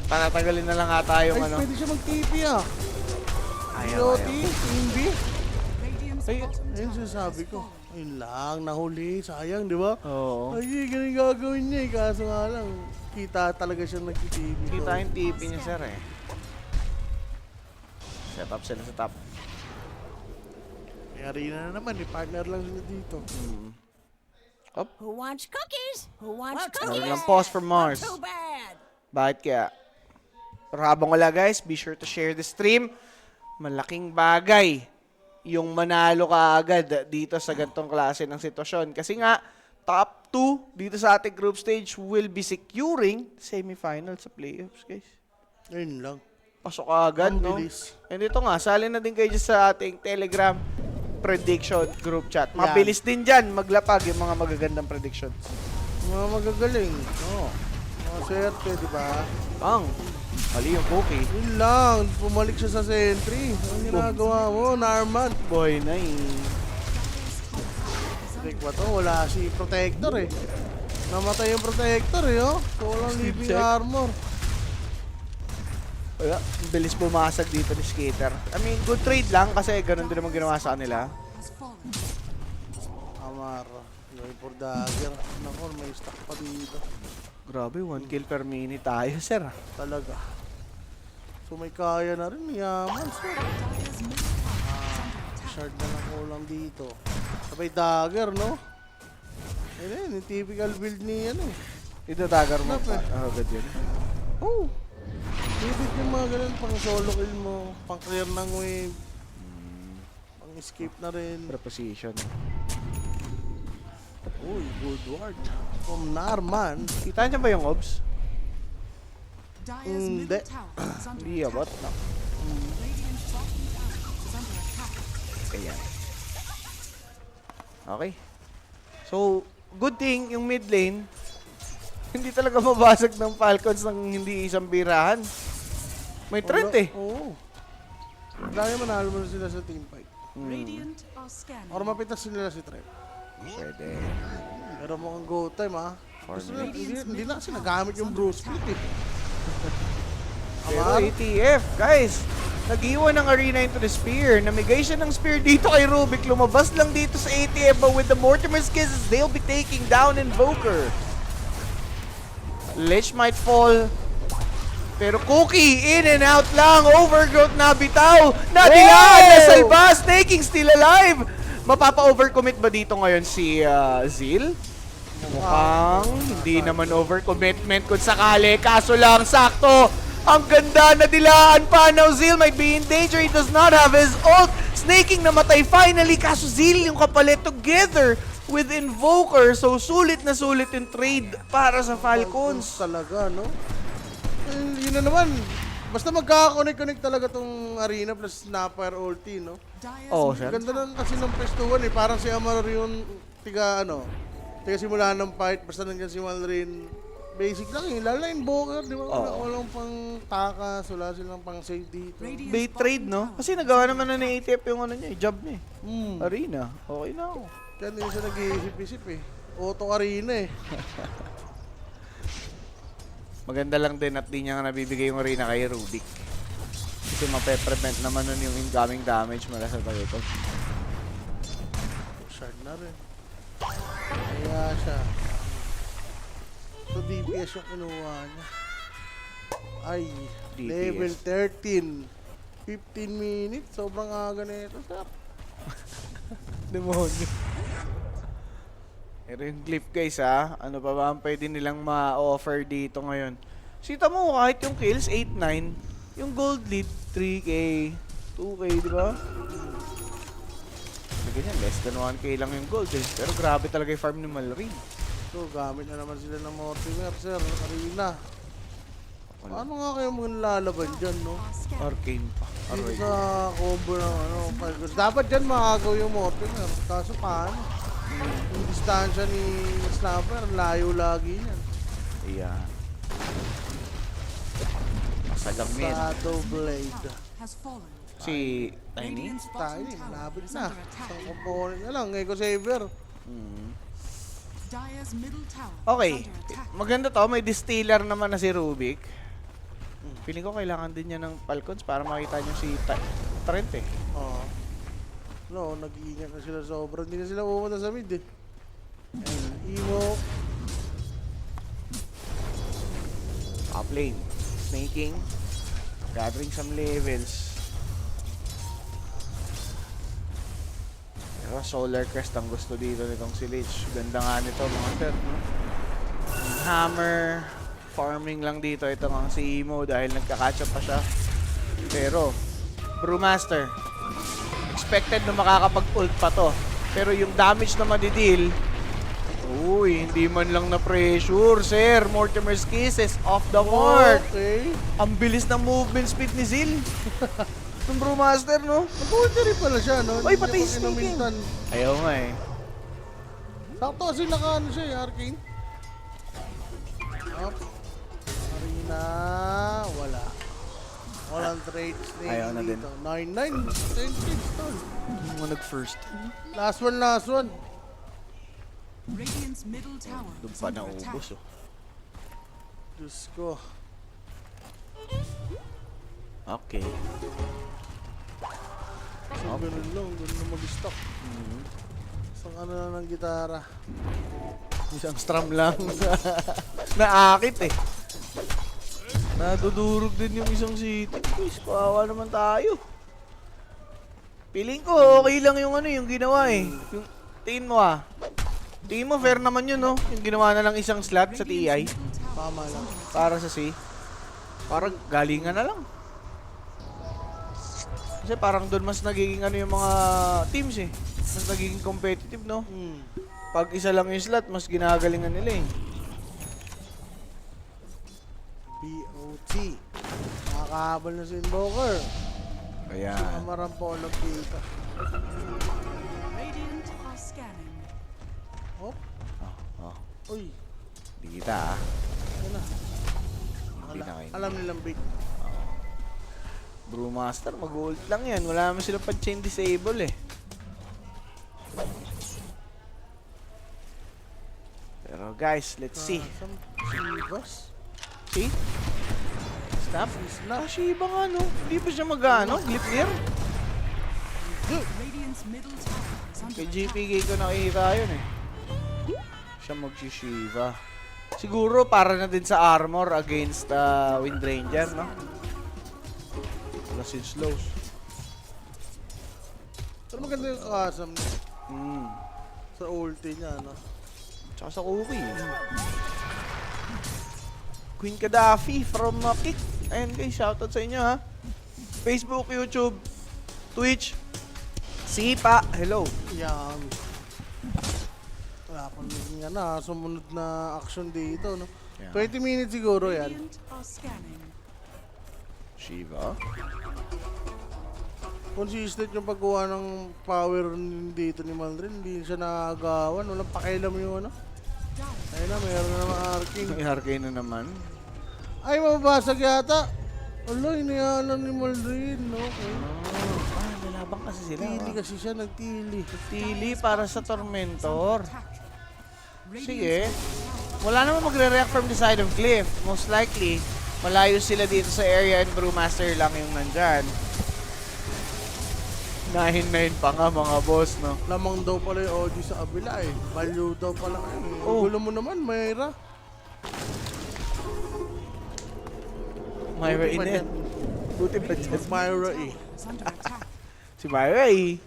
Panatagalin na lang ata yung Ay, pwede siya mag-TP ah. Ayaw, BOT, ayaw. Team B. Ay, Ayun sinasabi ko. Ayun lang, nahuli. Sayang, di ba? oo. Ay, ganun gagawin niya eh. Kaso nga lang, kita talaga siya nag-TP. Kita yung TP niya, sir eh. Set up sila sa top. May arena na naman eh. Partner lang sila dito. Up. Who wants cookies? Who wants Meron cookies? lang pause from Mars. Too bad. Bakit kaya? Pero habang wala guys, be sure to share the stream. Malaking bagay yung manalo ka agad dito sa gantong klase ng sitwasyon. Kasi nga, top 2 dito sa ating group stage will be securing semifinal sa playoffs guys. Ayun lang. Pasok ka agad, Ang no? bilis. And ito nga, sali na din kayo dyan sa ating Telegram prediction group chat. Mabilis din dyan maglapag yung mga magagandang predictions. Mga magagaling. Oo. Mga swerte, di ba? Ang, mali yung cookie. Yun lang. Pumalik siya sa sentry. Ang ginagawa mo, Narman. Boy na Take ba to? Wala si Protector eh. Namatay yung Protector eh, oh. So, walang Sleep living check. armor. Wala, ang bilis bumasag dito ni Skater. I mean, good trade lang kasi ganun din naman ginawa sa kanila. Has fallen. Amar. Going for dagger. Naku, may stock pa dito. Grabe, 1 kill per minute tayo, sir. Talaga. So may kaya na rin. Yaman, sir. Shard na lang kulang dito. Sabay dagger, no? Ayun, yung typical build ni ano eh. Ito dagger mo. Snap eh. Agad yun. Oh! Bibit yung mga ganun, pang solo kill mo, pang clear ng wave, pang escape na rin. Preposition. Uy, good word. From Narman. Kita niya ba yung obs? Dire's Hindi. middle tower is under Hindi attack. abot na. Radiant's bottom tower is under attack. Ayan. Okay. So, good thing yung mid lane, hindi talaga mabasag ng Falcons ng hindi isang birahan. May Trent eh. Oo. Dahil manalo mo na sila sa team fight. Radiant are scanning. Or mapitas sila si Trent. Pwede. Pero mukhang go time ha. For Gusto me. nila, hindi na kasi nagamit yung Bruce Split eh. Pero Amar. ATF, guys, nag-iwan ng arena into the spear. Namigay siya ng spear dito kay Rubik. Lumabas lang dito sa ATF, but with the Mortimer's Kisses, they'll be taking down Invoker. Lich might fall. Pero Cookie, in and out lang. Overgrowth na bitaw. Nadilaan na salba. Snaking still alive. Mapapa-overcommit ba dito ngayon si Zeal? Mukhang hindi naman overcommitment kung sakali. Kaso lang, sakto. Ang ganda na dilaan pa. Now Zeal might be in danger. He does not have his ult. Snaking namatay finally. Kaso Zeal yung kapalit together with Invoker. So sulit na sulit yung trade para sa Falcons. Talaga, no? Yun na naman. Basta magkaka-connect talaga tong arena plus Snapper ulti, no? Dire's Oh, middle sir. Ganda lang kasi ng pestuhan eh. Parang si Amar yung tiga simula ng fight. Basta nandiyan si Malrin. Basic lang eh. Lalo na Invoker, di ba? Walang pang takas. Wala silang pang save dito. Radiant's Bait bottom trade, no? tower Kasi nagawa naman na ni ATF yung ano niya, job niya. Hmm. Arena. Okay na ako. Kaya hindi siya nag-iisip-isip eh. Auto arena eh. Maganda lang din at di niya nga nabibigay yung arena kay Rubik. Kasi mape-prevent naman nun yung incoming damage mula sa target. Shard na rin. Kaya siya. So DPS yung kinuha niya. Ay, DPS. level 13. 15 minutes. Sobrang aga na ito, sir. Demonyo. Pero yung glyph guys ha, ano pa ba ang pwede nilang ma-offer dito ngayon? Sita mo kahit yung kills 8-9, yung gold lead 3k, 2k, di ba? Ganyan, less than 1k lang yung gold eh. Pero grabe talaga yung farm ni Malrin. So, gamit na naman sila ng Mortimer, sir. Arena. Paano nga kayo lalaban dyan, no? are scanning. Arcane pa. Dito Aroy. sa combo ng Falcons. Dapat dyan makagaw yung Mortimer. Kaso paano? Yung distansya ni Snapper, layo lagi yan. Ayan. Masagang min. Shadow Blade. Tower has fallen. Si Tiny? Radiant's Tayo, bottom tower malapit is na. under attack. Isang component na lang, Eco Saver. Dire's middle tower Okay, is under attack. maganda to. May distiller naman na si Rubik. Feeling ko kailangan din niya ng Falcons para makita niyo si Trent eh. Oo. No, nag-iingat na sila sobra. Hindi na sila pumunta sa mid eh. Ayun, Emo. Top lane. Snaking. Gathering some levels. Pero Solar Crest ang gusto dito nitong si Lich. Ganda nga nito mga sir, no? Yung Hammer. Farming lang dito. Ito nga si Emo dahil nagka-catch up pa siya. Pero, Brewmaster. Expected na makakapag-ult pa to. Pero yung damage na madideal, uy, hindi man lang na pressure, sir. Mortimer's Kisses off the mark. Okay. Ang bilis ng movement speed ni Zil. Ng Brewmaster, no? Nag-ulti rin pala siya, no? Ay, Hindi pati niya pa sneaking. kinamintan. Ayaw nga eh. Sakto kasi naka-ano siya eh, Arcane. Up. Arena. Wala. Walang trade snake Ayaw na din. dito. 9-9. 10 kills, tol. Hindi mo nag-first. Last one, last one. Radiant's middle tower Doon is pa under attack. naubos, oh. Diyos ko. Okay. So, ganun lang. Ganun na mag-stock. Isang ano lang ng gitara. Isang strum lang. Naakit eh. Nadudurog din yung isang city. Guys, kawawa naman tayo. Feeling ko, okay lang yung ano, yung ginawa eh. Yung tingin mo ah. Tingin mo, fair naman yun, no? Yung ginawa na lang isang slot sa TI Tama lang. para sa C. Parang galingan na lang. Kasi parang doon mas nagiging ano yung mga teams eh. Mas nagiging competitive, no? Pag isa lang yung slot, mas ginagalingan nila eh. BOT. Nakakahabol na si Invoker. Ayan. Marampolog dito. Radiant are scanning. Oh, Oh, uy. di kita ah. Ano na? Hindi na kayo. Alam nilang big. Brewmaster, mag-ult lang yan. Wala naman silang pan-chain disable eh. Pero guys, let's see. Shivas? See? Snap? Snap. Ah, Shiba nga no. Hindi pa siya mag-ano? Glipnir? Radiant's middle tower is under Kay attack. GPK ko nakita yun eh. Siya mag-Shiva. Siguro para na din sa armor against Wind Ranger, no? Wala sin slows. Pero maganda yung kakasam niya. Hmm. Sa ulti niya, no? Tsaka sa Kuki. Queen Gaddafi from Kick. Ayan guys, shoutout sa inyo ha. Facebook, YouTube, Twitch. Sipa, hello. Yan. Wala pang naging sumunod na action dito, no? Yeah. 20 minutes siguro yan. Radiant are scanning. Shiva. Consistent yung pagkuha ng power dito ni Malrin. Hindi siya nakagawan. Walang pakialam yung ano. Ayun na, mayroon na naman arcing. May Hurricane na naman. Ay, mababasag yata. Ala, inihanan ni Malrin. Okay. Nalabang kasi sila. Tili kasi siya, nagtili. Tili para sa Tormentor. Attack. Sige. Wala naman magre-react from the side of Cliff. Most likely, malayo sila dito sa area and Brewmaster lang yung nandyan. 9-9 pa nga mga boss, no? Lamang daw pala yung OG sa kabila eh. Value daw pala. Oh. Gulo mo naman, Mayra. Myra Buti pa in dyan. Buti pa dyan. Myra eh. Is under attack. Si Myra eh.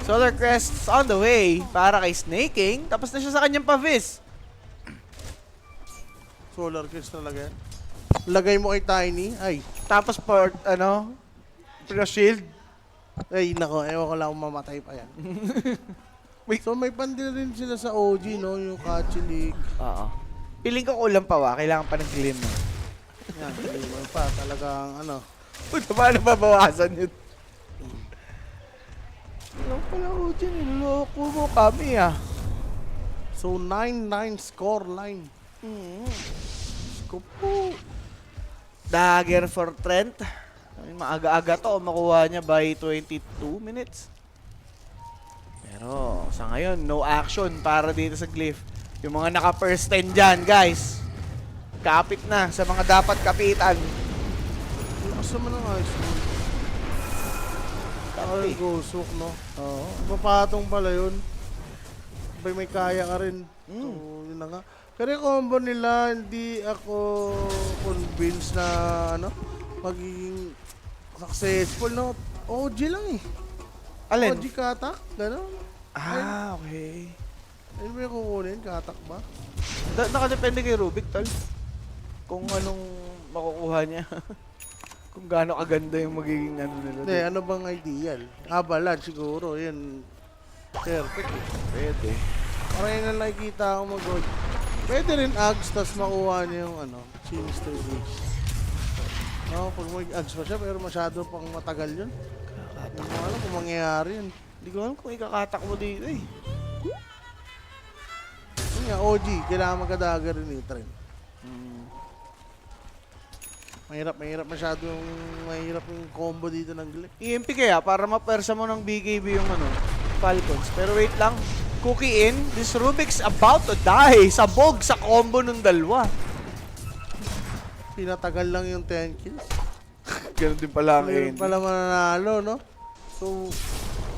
Solar Crest's on the way para kay Snake King. Tapos na siya sa kanyang pavis. Solar Kiss talaga yan. Lagay mo kay Tiny. Ay. Tapos port, ano, shield. Ay, nako. Ewan ko lang kung mamatay pa yan. So, may pandil rin sila sa OG, no? Yung Kachilik. Oo. Piling ko kulang pa wa. Kailangan pa ng glim. Yan, kalimutan pa. Talagang, ano. Puta, paano babawasan yun? Ano pala ko dyan? Niloloko mo kami ah. So, 9-9 score line. Ko po. Dagger for Trent. Ay, maaga-aga to. Makuha niya by 22 minutes. Pero sa ngayon, no action para dito sa Glyph. Yung mga naka-first 10 dyan, guys. Kapit na sa mga dapat kapitan. Lakas naman ang ice cream. Ay, Kapit. gusok, no? Oo. Mapatong pala yun. Bay, may kaya ka rin. Mm. So, yun na nga. Pero yung combo nila, hindi ako convinced na, ano, magiging successful, no? OG lang eh. Alin? OG katak, gano'n. Ah, okay. Ayun ba yung kukunin? Katak ba? Nakadepende kay Rubik, tol. Kung anong makukuha niya. Kung gaano kaganda yung magiging ano nila. Hindi, ano bang ideal? Avalanche siguro, yun. Perfect eh. Pwede. Parang yun ang nakikita ko mag-OG. Pwede rin Ags, tas makuha niya yung ano, Sinister Beast. No, pag mag-Ags pa siya, pero masyado pang matagal yun. Hindi mo alam kung mangyayari yun. Hindi ko alam kung ikakatak mo dito eh. Yun nga, OG, kailangan magkadaga rin ito rin. Mahirap mahirap yung combo dito ng Glyph. EMP kaya para mapersa mo ng BKB yung ano, Falcons. Pero wait lang, cookie in, this Rubik's about to die. Sabog sa combo ng dalawa. Pinatagal lang yung 10 kills. Ganun din pala ang Ngayon end. pala mananalo, no? So,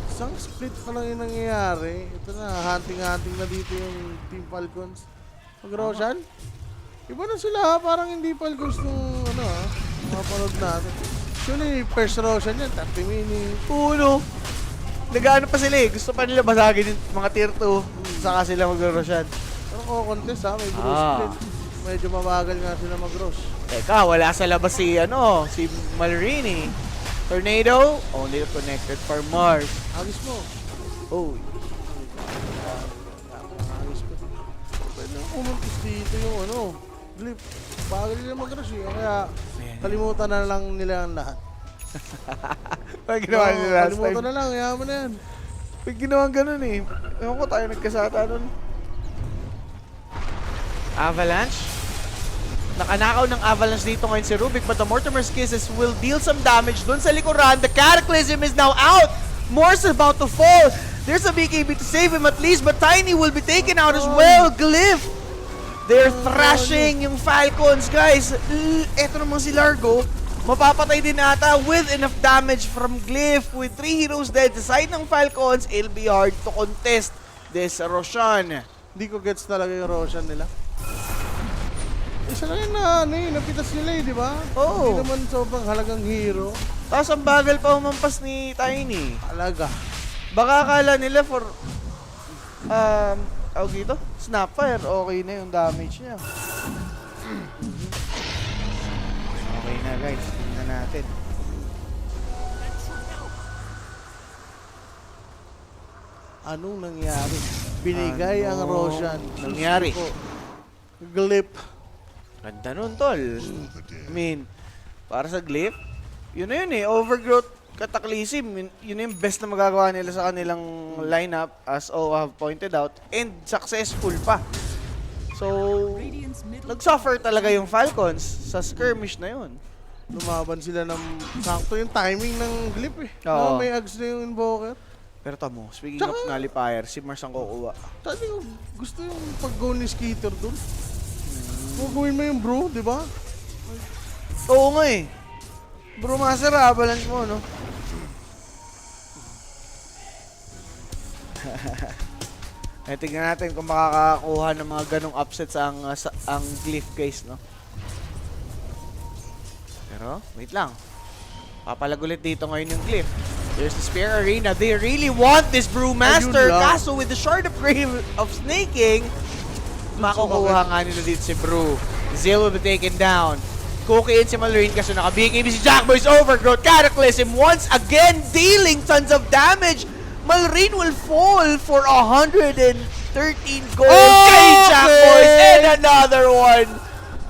isang split pa lang yung nangyayari. Ito na, hunting-hunting na dito yung Team Falcons. Mag-Roshan? Iba na sila ha, parang hindi Falcons nung ano ha, mapanood natin. Actually, first Roshan yan, 30 minutes. Uno. Nag-ano pa sila eh. Gusto pa nila basagin yung mga tier 2. Saka sila mag-Roshan. Pero ko contest ha, may blue Ah. split. medyo mabagal nga sila mag-rush. Teka, wala sa labas si, si Malrini. Tornado, only connected for Mars. Agis mo. Oh, Agis ko. Umuntis dito yung Glip. Bagal nila mag-rush eh. Kaya kalimutan na lang nila ang lahat. pag ginawa Oo, nila last kalimutan time. na lang. Yaman mo na yan. Pag ginawa ganun eh. Ewan ko tayo nagkasata nun. Avalanche. Nakanakaw ng Avalanche dito ngayon si Rubik, but the Mortimer's Kisses will deal some damage dun sa likuran. The Cataclysm is now out. Morse is about to fall. There's a BKB to save him at least, but Tiny will be taken out as well. Glyph. They're thrashing yung Falcons, guys. Eto naman si Largo. Mapapatay din ata with enough damage from Glyph. With 3 heroes dead sa side ng Falcons, it'll be hard to contest this Roshan. Hindi ko gets talaga yung Roshan nila. Isa lang yun napitas nila di ba? Oo. Hindi naman sobrang halagang hero. Tapos ang bagal pa umampas ni Tiny. Halaga. Baka akala nila for tawag dito? Snapfire, okay na yung damage niya. Okay na guys, tingnan natin. Anong nangyari? Binigay ang Roshan. Nangyari? Glip. Ganda nun, tol. I mean, para sa Glyph, yun na yun eh, overgrowth Cataclysm, yun na yung best na magagawa nila sa kanilang lineup, as O have pointed out, and successful pa. So, nag-suffer talaga yung Falcons sa skirmish na yun. Lumaban sila ng sakto yung timing ng Glip eh. Oo. No, may ags na yung Invoker. Pero tamo, speaking of nullifier, si Mars ang kukuha. Sabi ko, gusto yung pag-go ni Skeeter dun. Gawin mo yung bro, di ba? Oo nga eh. Bro Master, balance mo, no? Eh, tignan natin kung makakakuha ng mga ganong upsets ang Glyph guys, no? Pero, wait lang. Papalag ulit dito ngayon yung Glyph. There's the Spare Arena. They really want this Brewmaster. Ayun lang. Kaso with the Shard of Grave of Snaking, makukuha nga nila dito si Brew. Zeal will be taken down. Cookie in si Malrine kasi naka-BKB si Jackboy's Overgrowth. Cataclysm once again dealing tons of damage. Malrine will fall for 113 gold kay Jackboys, and another one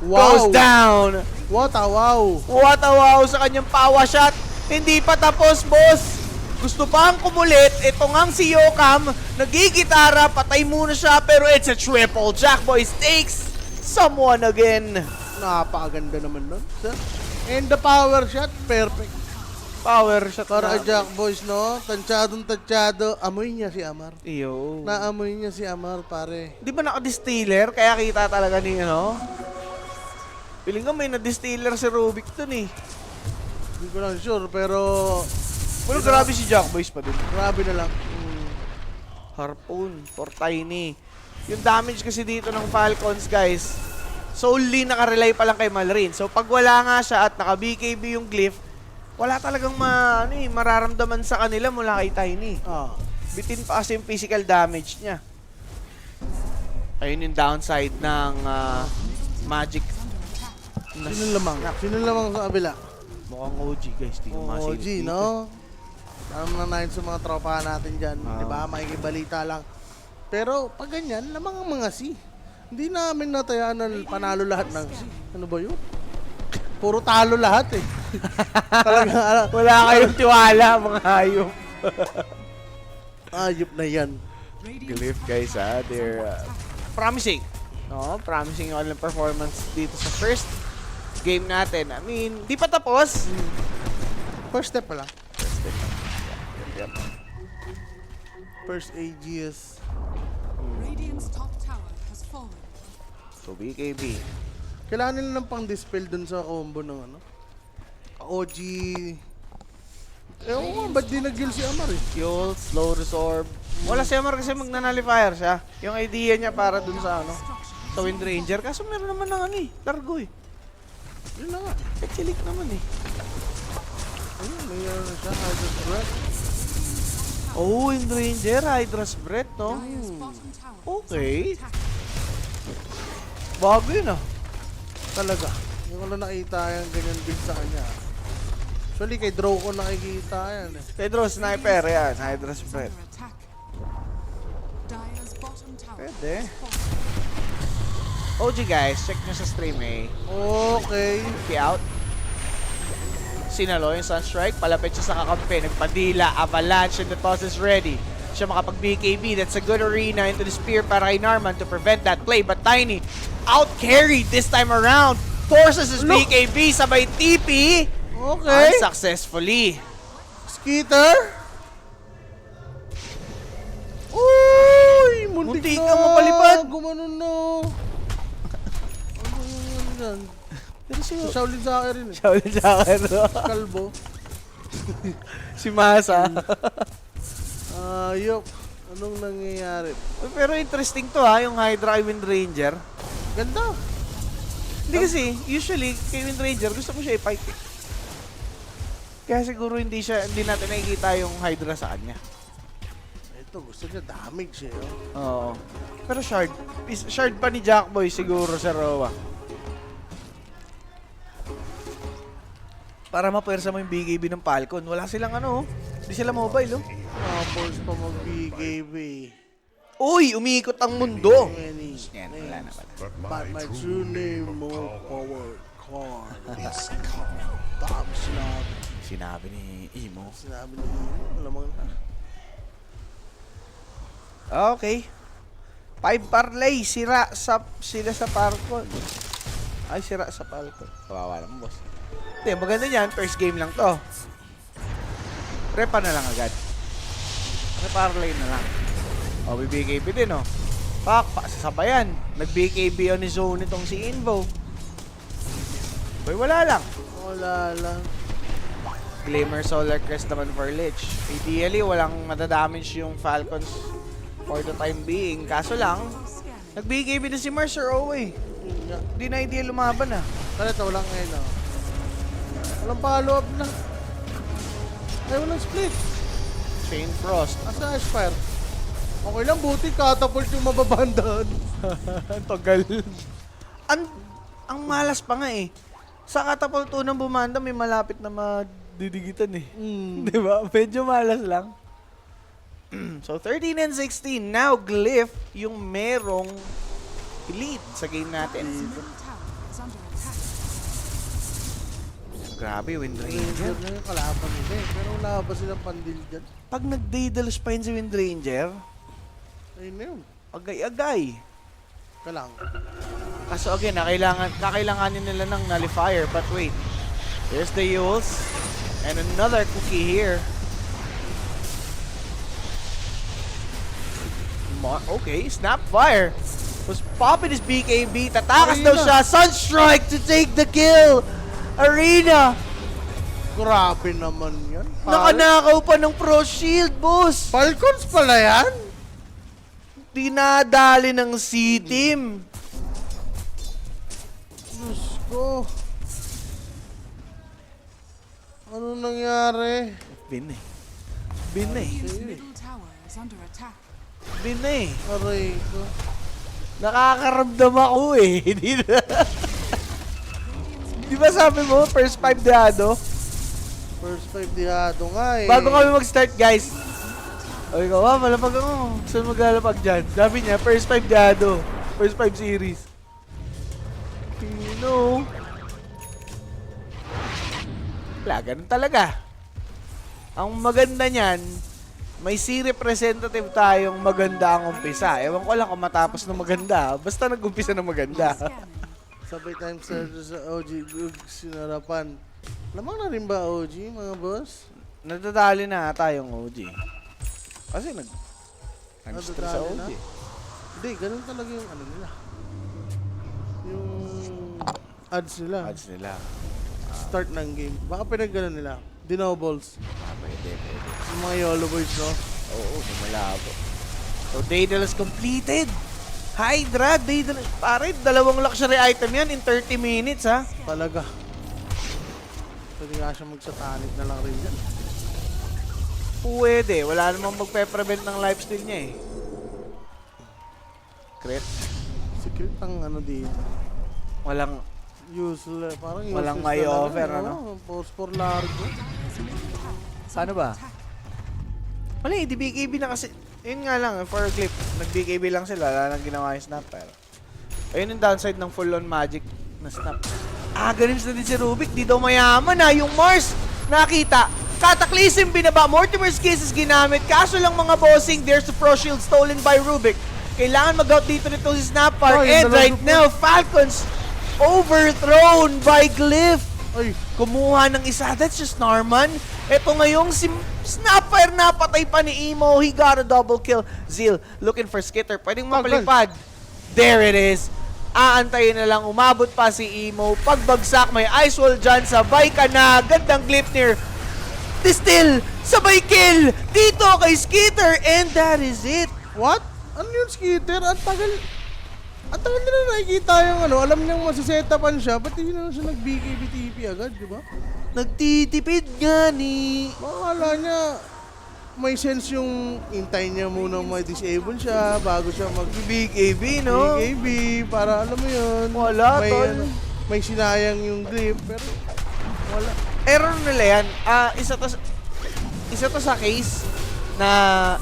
goes down. What a wow. What a wow sa kanyang power shot. Hindi pa tapos, boss. Gusto pang kumulit. Ito ngang si Yokam. Nagigitara. Patay muna siya. Pero it's a triple. Jackboys takes someone again. Napakaganda naman nun. And the power shot, perfect. Power shot Para na. kay Jack Boys, no? Tansyadong-tansyado. Amoy niya si Amar. Iyo. Naamoy niya si Amar, pare. Di ba naka-distiller? Kaya kita talaga ni, Piling ko may na-distiller si Rubik dun eh. Hindi ko lang sure, pero... Pero grabe si Jackboys pa din. Grabe na lang. Harpoon for Tiny. Yung damage kasi dito ng Falcons, guys, solely nakarely pa lang kay Malrine. So pag wala nga siya at naka-BKB yung Glyph, wala talagang mararamdaman sa kanila mula kay Tiny. Bitin pa kasi yung physical damage niya. Ayun yung downside ng Magic. Sino lamang? Sino lamang sa kabila? Mukhang OG, guys. Di ko masilip OG, dito. no? Alam na natin sa mga tropa natin dyan. Di ba? Makikibalita lang. Pero pag ganyan, lamang ang mga C. Hindi namin natayaan na panalo lahat ng C. Ano ba yun? Puro talo lahat eh. Talaga, Wala kayong tiwala, mga hayop. ayop na yan. Glyph, guys, they're promising. No? Promising yung kanilang performance dito sa first game natin. I mean, di pa tapos. First step pa lang. First step. Yep. First AGS. Radiant's top tower has fallen. So, BKB. Kailangan nila ng pang-dispel dun sa combo ng OG. Ewan ko, ba't di nag-kill si Amar eh? Fuel, slow resorb. Wala si Amar kasi magnanullifier siya. Yung idea niya para dun sa sa Wind Ranger. Kaso meron naman ng Largo eh. Yun na nga. Pechilik naman eh. Ayun, may siya, Hydra's Breath. Oh, Wind Ranger, Hydra's Breath, no? Dire's bottom tower is Okay. under attack. Bago yun ah. Talaga. Hindi ko lang nakita yung ganyan build sa kanya. Actually, kay Draw ko nakikita yan eh. Hydro Sniper, yan. Hydro Is Spread. under attack. Dire's bottom tower. Pwede. OG guys, check nyo sa stream eh. Okay. Key out. Sinalo yung Sunstrike. Palapit siya sa kakampi. Nagpadila. Avalanche and the toss is ready. Siya makapag-BKB. That's a good arena into the spear para kay Narman to prevent that play. But Tiny out-carried this time around. Forces his Look. BKB sabay TP. Okay. Unsuccessfully. Skeeter. Uy! Muntik Muntik na. kang mapalipad. Gumanon na. Ano yan dyan? Pero si Si Shaolin sa akin rin eh. Shaolin sa akin. Kalbo. Si Masa. Ayok. Anong nangyayari? Pero interesting to ha, yung Hydra kay Wind Ranger. Ganda. Hindi kasi, usually, kay Wind Ranger, gusto mo siya i-fight eh. Kaya siguro hindi natin nakikita yung Hydra sa kanya. Ito, gusto niya damage eh. Oh. Oo. Pero shard pa ni Jackboy siguro sa Roa. Para mapersa mo yung BKB ng Falcon. Wala silang ano, hindi sila mobile oh. Tapos pa mag-BKB. Uy, umiikot ang mundo. Many Yan, wala na pala. But my true name, more power car. Top slap. Sinabi ni Imo. Sinabi niya, alam mo na. Okay. 5 parlay, sila sa Falcon. Ay, sira sa Falcon. Kawawa naman, boss. Hindi, maganda niyan. First game lang to. Repa na lang agad. Reparlay na lang. O, BKB din, oh. Pak, sasabayan. Nag-BKB on his own itong si Invo. Boy, wala lang. Wala lang. Glimmer Solar Crest naman for Lich. Ideally, walang madadamage yung Falcons for the time being. Kaso lang, Scanning. nag-BKB na si Mercer Owe. Yun nga. Hindi na ideal lumaban ah. Kaya ito, walang ngayon oh. Walang follow-up na. Ay, walang split. Chain Frost. Asa Aspire? Okay lang, buti catapult yung mababandahan. Ang tagal. Ang malas pa nga eh. Sa catapult unang bumanda, may malapit na madidigitan eh. Di ba? Medyo malas lang. So, 13 and 16. Now, Glyph yung merong lead sa game natin. Middle tower is under attack. Grabe, Wind Ranger Ranger. na yung kalaban nila eh. Pero wala ba silang pandil dyan? Pag nag-Daedalus pa yun si Wind Ranger, Ayun na yun. agay-agay. Kalang. Kaso again, kakailanganin nila ng nullifier. But wait, there's the Yules. And another cookie here. Okay, Snapfire was popping his BKB. Tatakas daw Arena. siya. Sunstrike to take the kill. Arena. Grabe naman yan. Nakanakaw pa ng Pro Shield, boss. Falcons pala yan? Dinadali ng C-Team. Diyos ko. Ano nangyari? Bin eh. Bin eh. Radiant's middle tower is under attack. Bin eh. Aray ko. Nakakaramdam ako eh. Di ba sabi mo, first 5 deado? First 5 dihado nga eh. Bago kami mag-start, guys. Sabi ko, malapag ako. Saan maglalapag dyan? Sabi niya, first 5 deado. First 5 series. You know. Wala, ganun talaga. Ang maganda niyan, may C representative tayong maganda ang umpisa. Ewan ko lang kung matapos ng maganda. Basta nag-umpisa ng maganda. Scanning. Sabay time sa OG sinarapan. Lamang na rin ba OG mga boss? Nadadali na ata yung OG. Kasi nag-stream sa Nadadali na? OG. Hindi, ganun talaga yung ano nila. Yung ads nila. Ads nila. Start ng game. Baka pinag-ganon nila. Dinobles. Pwede. Yung mga YOLO boys, no? Oo, malabo. So, Daedalus completed. Hydra, Daedalus. Pare, 2 luxury item yan in 30 minutes, ha? Talaga. Pwede nga siya magsatanic na lang rin dyan. Pwede. Wala namang magpe-prevent ng lifesteal niya, eh. Crit. Secret ang ano dito. Walang Useless. Parang useless Walang may talaga, offer, no? ano? Post for largo. Paano ba? Wala eh, di BKB na kasi. Yun nga lang, for a clip, nag-BKB lang sila, wala nang ginawa yung snap. Pero, ayun yung downside ng full-on magic na snap. Ganims na din si Rubik, di daw mayaman ha. Yung Mars, nakita. Cataclysm binaba, Mortimer's Kisses ginamit. Kaso lang mga bossing, there's the Pro Shield stolen by Rubik. Kailangan mag-out dito nito si Snapfire. Oh, yun And na lang right super. now, Falcons overthrown by Glyph. Ay, Kumuha ng isa. That's just Narman. Ito ngayong si Snapfire napatay pa ni Emo. He got a double kill. Zeal looking for Skitter. Pwedeng mapalipad. There it is. Aantayin na lang. Umabot pa si Emo. Pagbagsak may Ice Wall dyan. Sabay ka na. Gandang Glypnir. Distill. Sabay kill. Dito kay Skitter. And that is it. what? Ano yun, Skitter? Ang tagal nila nakikita yung ano, alam niyang masasetapan siya, ba't hindi na siya nag-BKB-TP agad, di ba? Nagtitipid nga ni... Makakala niya, may sense yung intay niya muna may-disable siya bago siya BKB, no? BKB, para alam mo yun. Wala, may, tol. may sinayang yung grip, pero wala. Error nila yan. Isa to sa case na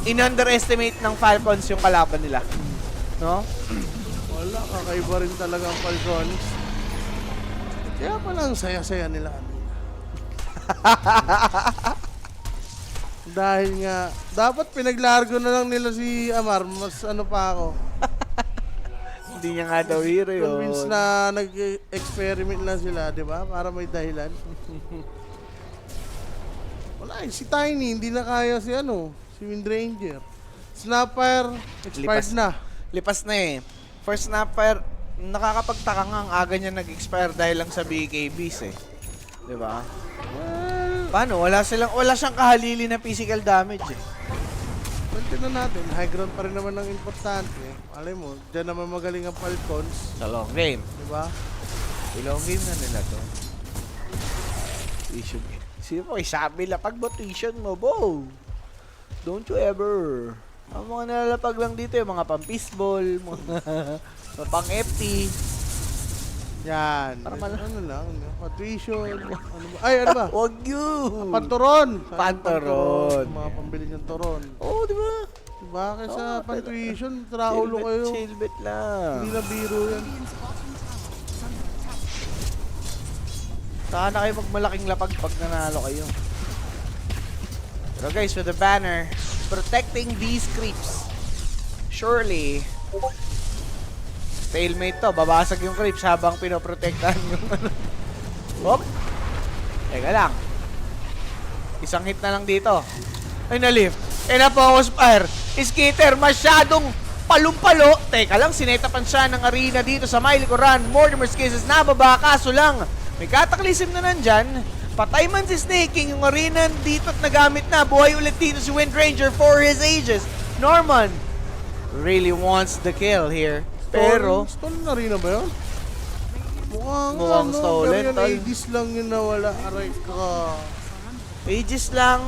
in-underestimate ng Falcons yung kalaban nila. No? Wala, kakaiba rin talaga ang Falcons. Kaya pala ang saya-saya nila. Dahil nga, dapat pinaglargo na lang nila si Amar, mas ano pa ako. Hindi niya nga daw hero yun. Convinced na nag-experiment lang sila, di ba? Para may dahilan. Wala si Tiny, hindi na kaya si si Windranger. Snapfire, expired na. Lipas na eh. First Snapfire, nakakapagtaka nga ang aga niya nag-expire dahil lang sa BKBs eh. Di ba? Well, Paano? Wala siyang kahalili na physical damage eh. tingnan natin, high ground pa rin naman ang importante. Alam mo, dyan naman magaling ang Falcons, Sa long game. di ba? Long game na nila to. Tuition game. Sino po, isabi lapag ba tuition mo, bo? Don't you ever. Ang mga nalalapag lang dito yung mga pang-fistball, mga pang-FT. Yan. Para Ano lang, tuition. Ano ba? Ay, ano ba? Wag yun! Panturon! Panturon. Mga pambili ng turon. Oo, di ba? Diba? Kaysa Oo, pan-tuition, traulo kayo. Chillbit lang. Hindi na biro yan. Saan na kayo magmalaking lapag pag nanalo kayo. Pero guys, with the banner, protecting these creeps. Surely, stalemate to. Babasag yung creeps habang pinoprotektahan yung ano. Hop! Teka lang. Isang hit na lang dito. Ay, na-lift. Eh, na-focus fire. Skitter, masyadong palumpalo. Teka lang, sinetapan siya ng arena dito sa may likuran. Mortimer's Kisses nababa, kaso lang. May Cataclysm na nandyan. Patay man si Snaking, yung arena dito at nagamit na. Buhay ulit dito si Windranger for his ages. Norman really wants the kill here. Pero, Stolen na rin na ba yun? Mukhang stolen, Pero tol. yun, Aegis lang yun nawala. Aray ka. ages lang.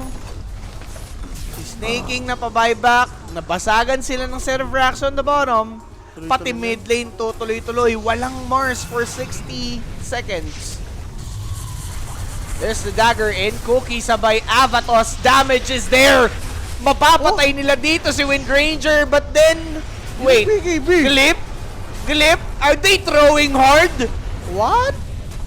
Si Snaking na pa-buyback. Nabasagan sila ng set of racks on the bottom. Pati mid lane to tuloy-tuloy. Walang Mars for 60 seconds. There's the dagger in. Cookie sabay Avatos. Damage is there. Mapapatay nila dito si Windranger. But then, wait. BKB. Glip? Are they throwing hard? What?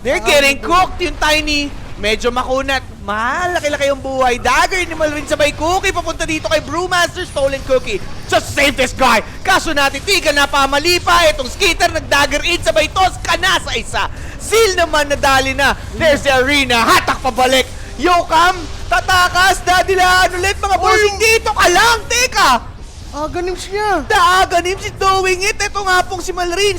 They're getting cooked. Yung Tiny, medyo makunat. Malaki-laki yung buhay. Dagger ni Malrin sabay Cookie. Papunta dito kay Brewmaster. Stolen Cookie. Just save this guy. Kaso natin, tiga na pamali pa. Itong Skitter nag-dagger in. Sabay toss ka na sa isa. Seal naman nadali na. There's the arena. Hatak pabalik. Yokam, tatakas. Dadilaan ulit mga bossing dito ka lang. Teka. Ganims niya. Ganim si doing it. Ito nga pong si Malrin.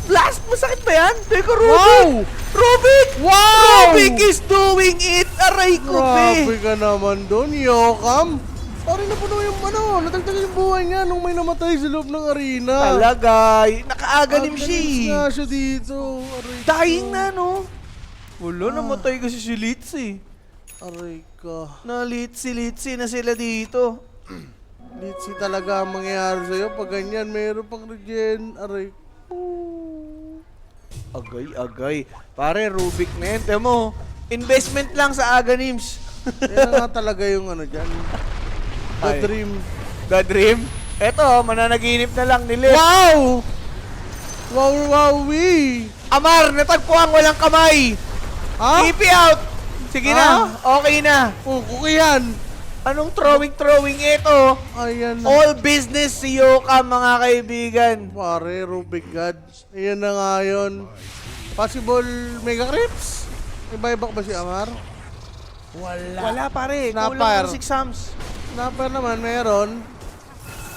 Blast, masakit ba yan? Teka, Rubik! Wow! Rubik! Wow! Rubik is doing it! Aray ko, Grabe be! ka naman doon, Yokam. Parang napuno yung natagtagan yung buhay niya nung may namatay sa loob ng arena. Talaga, nakaaganim siya Ganims eh. nga siya dito. Aray ka. Dying na, no? Wala, namatay kasi si Litzy. Aray ka. Litzy na sila dito. Litzy talaga ang mangyayari sa'yo. Pag ganyan, meron pang regen. Aray ko. Agay. Pare, Rubik na yan. Tiyan mo, investment lang sa Aganims. Yan nga talaga yung ano dyan. The Ay. dream. The Dream. Eto, mananaginip na lang ni Liv. Wow! Wowie! Amar, natagpuan walang kamay. Ha? TP out. Sige na, okay na. Kuki yan! Anong throwing ito? Ayan na. All business si Yoka, mga kaibigan. Pare, Rubik God. Ayan na nga yun. Possible Mega Crips? Iba-iba ba si Amar? Wala pare, Snapper. kulang ng 6 Sams. Snapper naman, meron.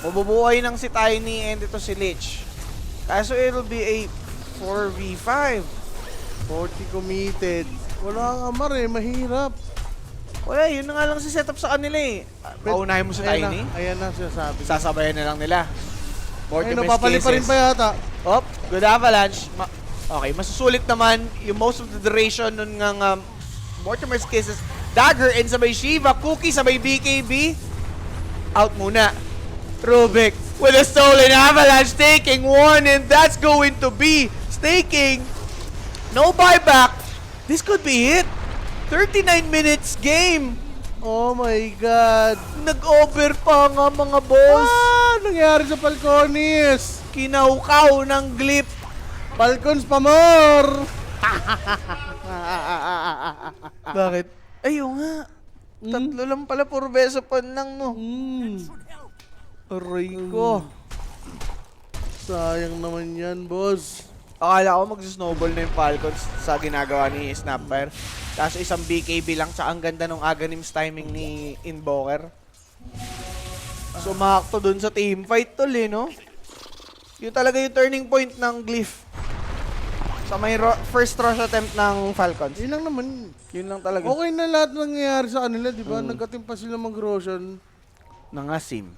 Mabubuhay ng si Tiny and ito si Lich. Kaso it'll be a 4v5. 40 committed. Wala ang Amar eh, mahirap. Wala, yun na nga lang si setup sa kanila eh. Paunahin mo si Tiny, Ayan na sinasabi. sasabayan na lang nila. Ay, napapali pa rin pa yata. Op, good avalanche. Okay, masusulit naman yung most of the duration nun ng Mortimer's Kisses. Dagger and sabay Shiva, Cookie sabay BKB. Out muna. Rubik with a stolen avalanche taking one, and that's going to be staking. No buyback. This could be it. 39 minutes game. Oh my God. Nag-over pa nga mga boss. Nangyari sa Falconis? Kinaukaw ng Glip. Falcons pa more! Bakit? Ayun nga. Tatlo lang pala, puro beso pan lang, no? Aray ko. Sayang naman yan, boss. Akala ko mag-snowball na yung Falcons sa ginagawa ni Snapper. Kaso isang BKB lang, sa ang ganda ng Aganim's timing ni Invoker. Sumakto dun sa teamfight tol eh, no? Yun talaga yung turning point ng Glyph. Sa may first rush attempt ng Falcons. Yun lang naman. Yun lang talaga. Okay na lahat nangyayari sa kanila, di ba? Nagkatim pa sila mag-Roshan. Nangasim.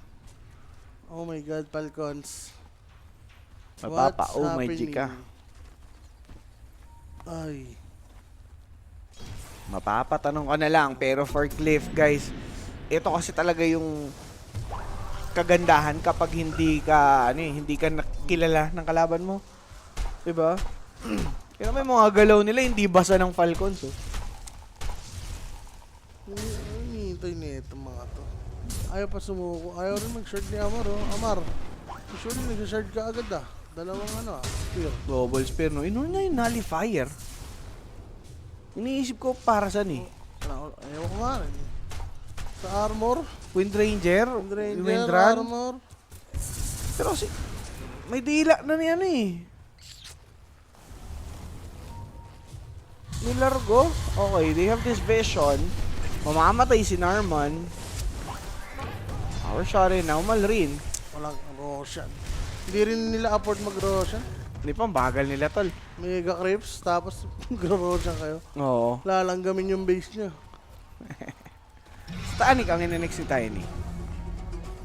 Oh my God, Falcons. Mapapa, What's oh my happening? Gika. Ay. Mapapatanong ko na lang, pero for Glyph, guys, ito kasi talaga yung kagandahan kapag hindi ka kilala ng kalaban mo. 'Di ba? Kaya may mga galaw nila hindi basa ng Falcons, oh. Hinihintay nito mga to. Ayaw pa sumuko. Ayaw rin mag-shard ni Amar, oh. Amar, usually nag-shard ka agad ah. Dalawang spear. Double spear, no? Ino na yung nullifier. Iniisip ko para saan eh. Ayaw ko nga rin. Sa armor, Wind Ranger, Ranger, Wind Run. armor. Pero si may dila na niyan eh. Nilargo. Okay, they have this vision. Mamamatay si Narman. Power shot rin now, Malrin. Walang Roshan. Hindi rin nila afford mag-Roshan. Hindi pa, ang bagal nila, tol. Mega Crips, tapos mag-Roshan kayo. Oo. Lalanggamin yung base nyo. Sa Tanic ang ininex ni Tiny.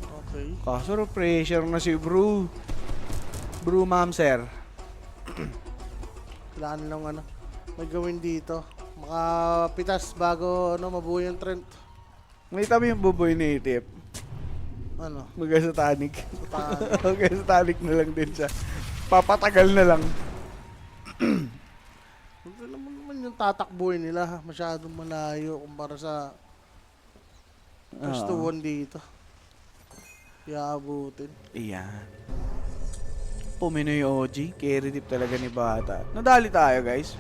Okay. Kaso pressure na si Bro. Bro Mamser. Kailangan nilang may gawin dito. Makapitas bago mabuhay yung Trent. May tabi yung buboy ni Tip. Magay sa Tanic. Magay sa Tanic na lang din siya. Papatagal na lang. Huwag naman yung tatakbuhin nila. Masyadong malayo kumpara sa first to one dito. Iaabutin. Iyan. Puminoy OG. Carry tip talaga ni Bata. Nadali tayo, guys.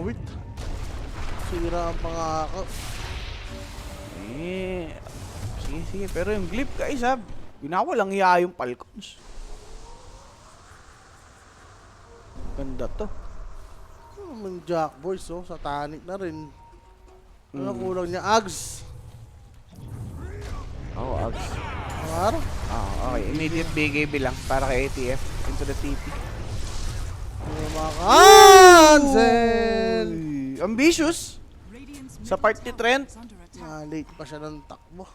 Wait. Sira ang pangako. Sige. Pero yung Glip, guys, ha. Ginawalang iya yung Falcons. Ganda to. Yung Jack Boys, sa Tanic na rin. Ano kulang niya? Ags. Ags. Amar? Okay. Immediate BKB lang para kay ATF. Into the TP. Cancel! Ambitious. Sa part ni Trent. Late pa siya ng takbo.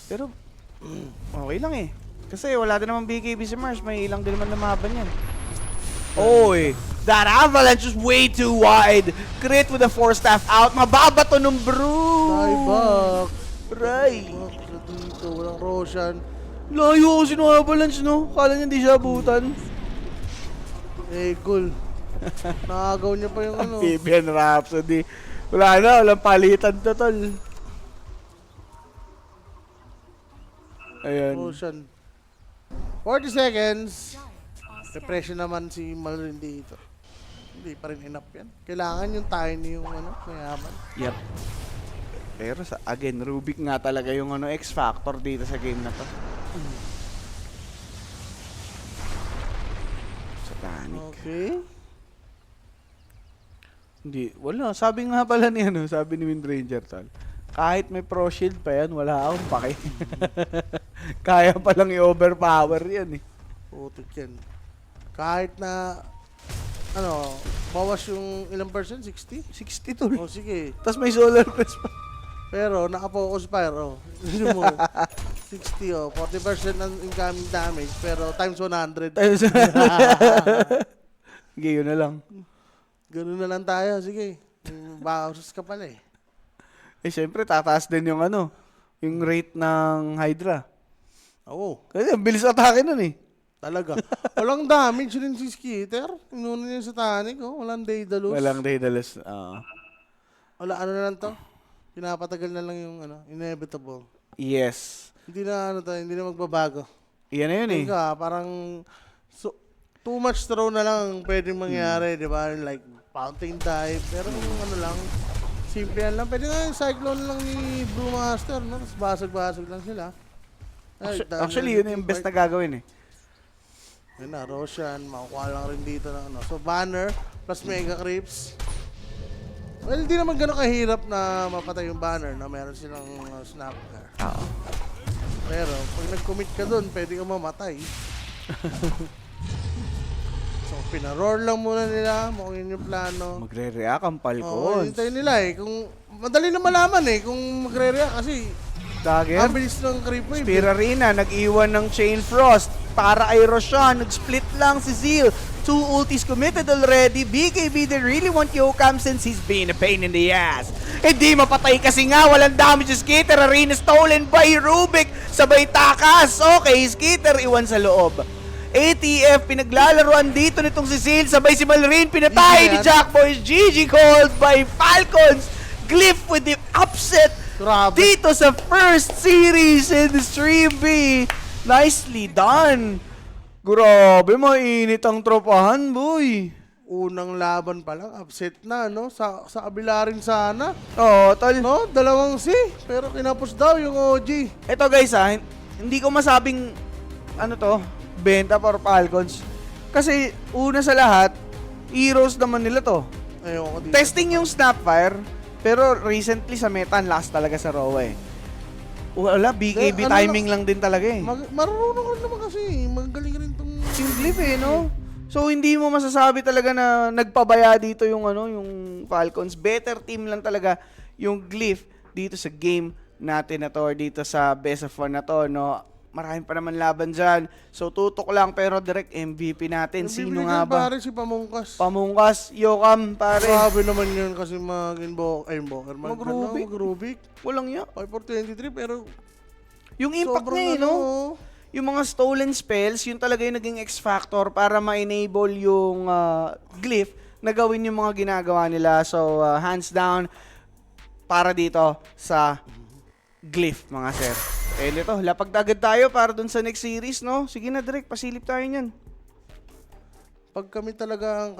Pero, okay lang eh. Kasi wala din naman BKB si Mars. May ilang din naman lumaban yan. Oy, that avalanche is way too wide. Crit with the 4-staff out. Mababa to nung Bro. Back. Right. Back na dito. Walang Roshan. Layo kasi nung avalanche, no? Kala niya hindi siya abutan. Cool. Nakagaw niya pa yung ano. Amphibian Rhapsody. Wala na, walang palitan to, tol. Ayan. Motion. 40 seconds. Depression naman si Malrin dito. Hindi pa rin enough yan. Kailangan yung tiny yung ano, mayaman. Yep. Pero again, Rubik nga talaga yung X factor dito sa game na to. Satanic. Okay. Hindi, wala. Sabi nga pala ni sabi ni Wind Ranger, tol. Kahit may Pro Shield pa yan, wala akong pake. Kaya palang i-overpower yan eh. Putik yan. Kahit na, bawas yung ilang percent? 60? 60 tol. O sige. Tapos may solar crest pa. Pero naka-focus fire, Yun mo, 60, 40% ng incoming damage, pero times 100. Sige, yun na lang. Ganun na lang tayo, sige. Bawas ka pala eh. Eh, syempre, tataas din yung yung rate ng Hydra. Oo, Kasi ang bilis atake nun eh. talaga. Walang damage rin si Skitter. Inuna niya sa Tanic, Walang Daedalus. Walang Daedalus. Wala, ano na lang to? Pinapatagal na lang yung inevitable. Yes. Hindi na hindi na magbabago. Iyan na yun eh. Teka, parang too much throw na lang pwedeng mangyari, di ba? Like fountain dive, pero lang, simple yan lang. Pwede nga yung cyclone lang ni Brewmaster, no? Tapos basag-basag lang sila. Actually, yun yung best na gagawin eh. Yun na, Roshan, makukuha lang rin dito na So, Banner plus Mega Creeps. Well, hindi naman gano'ng kahirap na mapatay yung Banner na meron silang snapper. Oo. Pero, pag nag-commit ka dun, pwede ka mamatay. So, pinaroar lang muna nila, mukhang yun yung plano. Magre-react ang Oo, Falcons. hintayin nila eh. Kung, madali na malaman eh kung magre-react kasi Dagger. ang bilis ng creep wave. Spirarina, nag-iwan ng Chain Frost para kay Roshan. Nag-split lang si Zeal. 2 ultis committed already. BKB didn't really want Yokam since he's been a pain in the ass. Hindi mapatay kasi nga walang damage si Skitter. Arena stolen by Rubik. Sabay takas. Okay, Skitter iwan sa loob. ATF pinaglalaruan dito nitong si Zeal. Sabay si Malrin pinatay ni Jackboys. GG called by Falcons. Glyph with the upset. Grabe. Dito sa first series in the Stream B. Nicely done. Grabe, mainit ang tropahan, boy. Unang laban pa lang, upset na, no? Sa kabila rin sana. Oo, tol. No? Dalawang C. Pero kinapos daw yung OG. Ito guys hindi ko masabing, benta for Falcons. Kasi, una sa lahat, heroes naman nila to. Ayoko dito. Testing yung Snapfire, pero recently sa meta, ang last talaga sa Rowa eh. Wala, BKB Ano timing lang din talaga eh. Marunong ka naman kasi. Magaling rin tong... Yung Glyph eh, no? So, hindi mo masasabi talaga na nagpabaya dito yung yung Falcons. Better team lang talaga yung Glyph dito sa game natin na to or dito sa Best of 1 na to, no? Maraming pa naman laban dyan. So, tutok lang pero direct MVP natin. Sino nga ba? Pare si Pamungkas. Pamungkas, Yokam, pare. Grabe naman yun kasi mag-invoker. Mag-Rubik. Mag-Rubik. Walang ya. 5 for 23 pero... Yung impact sobrang niya eh, no? Yung mga stolen spells, yun talaga yung naging X-Factor para ma-enable yung Glyph na gawin yung mga ginagawa nila. So, hands down para dito sa Glyph, mga sir. Eh, dito, lapag agad tayo para dun sa next series, no? Sige na, direct, pasilip tayo niyan. Pag kami talaga ang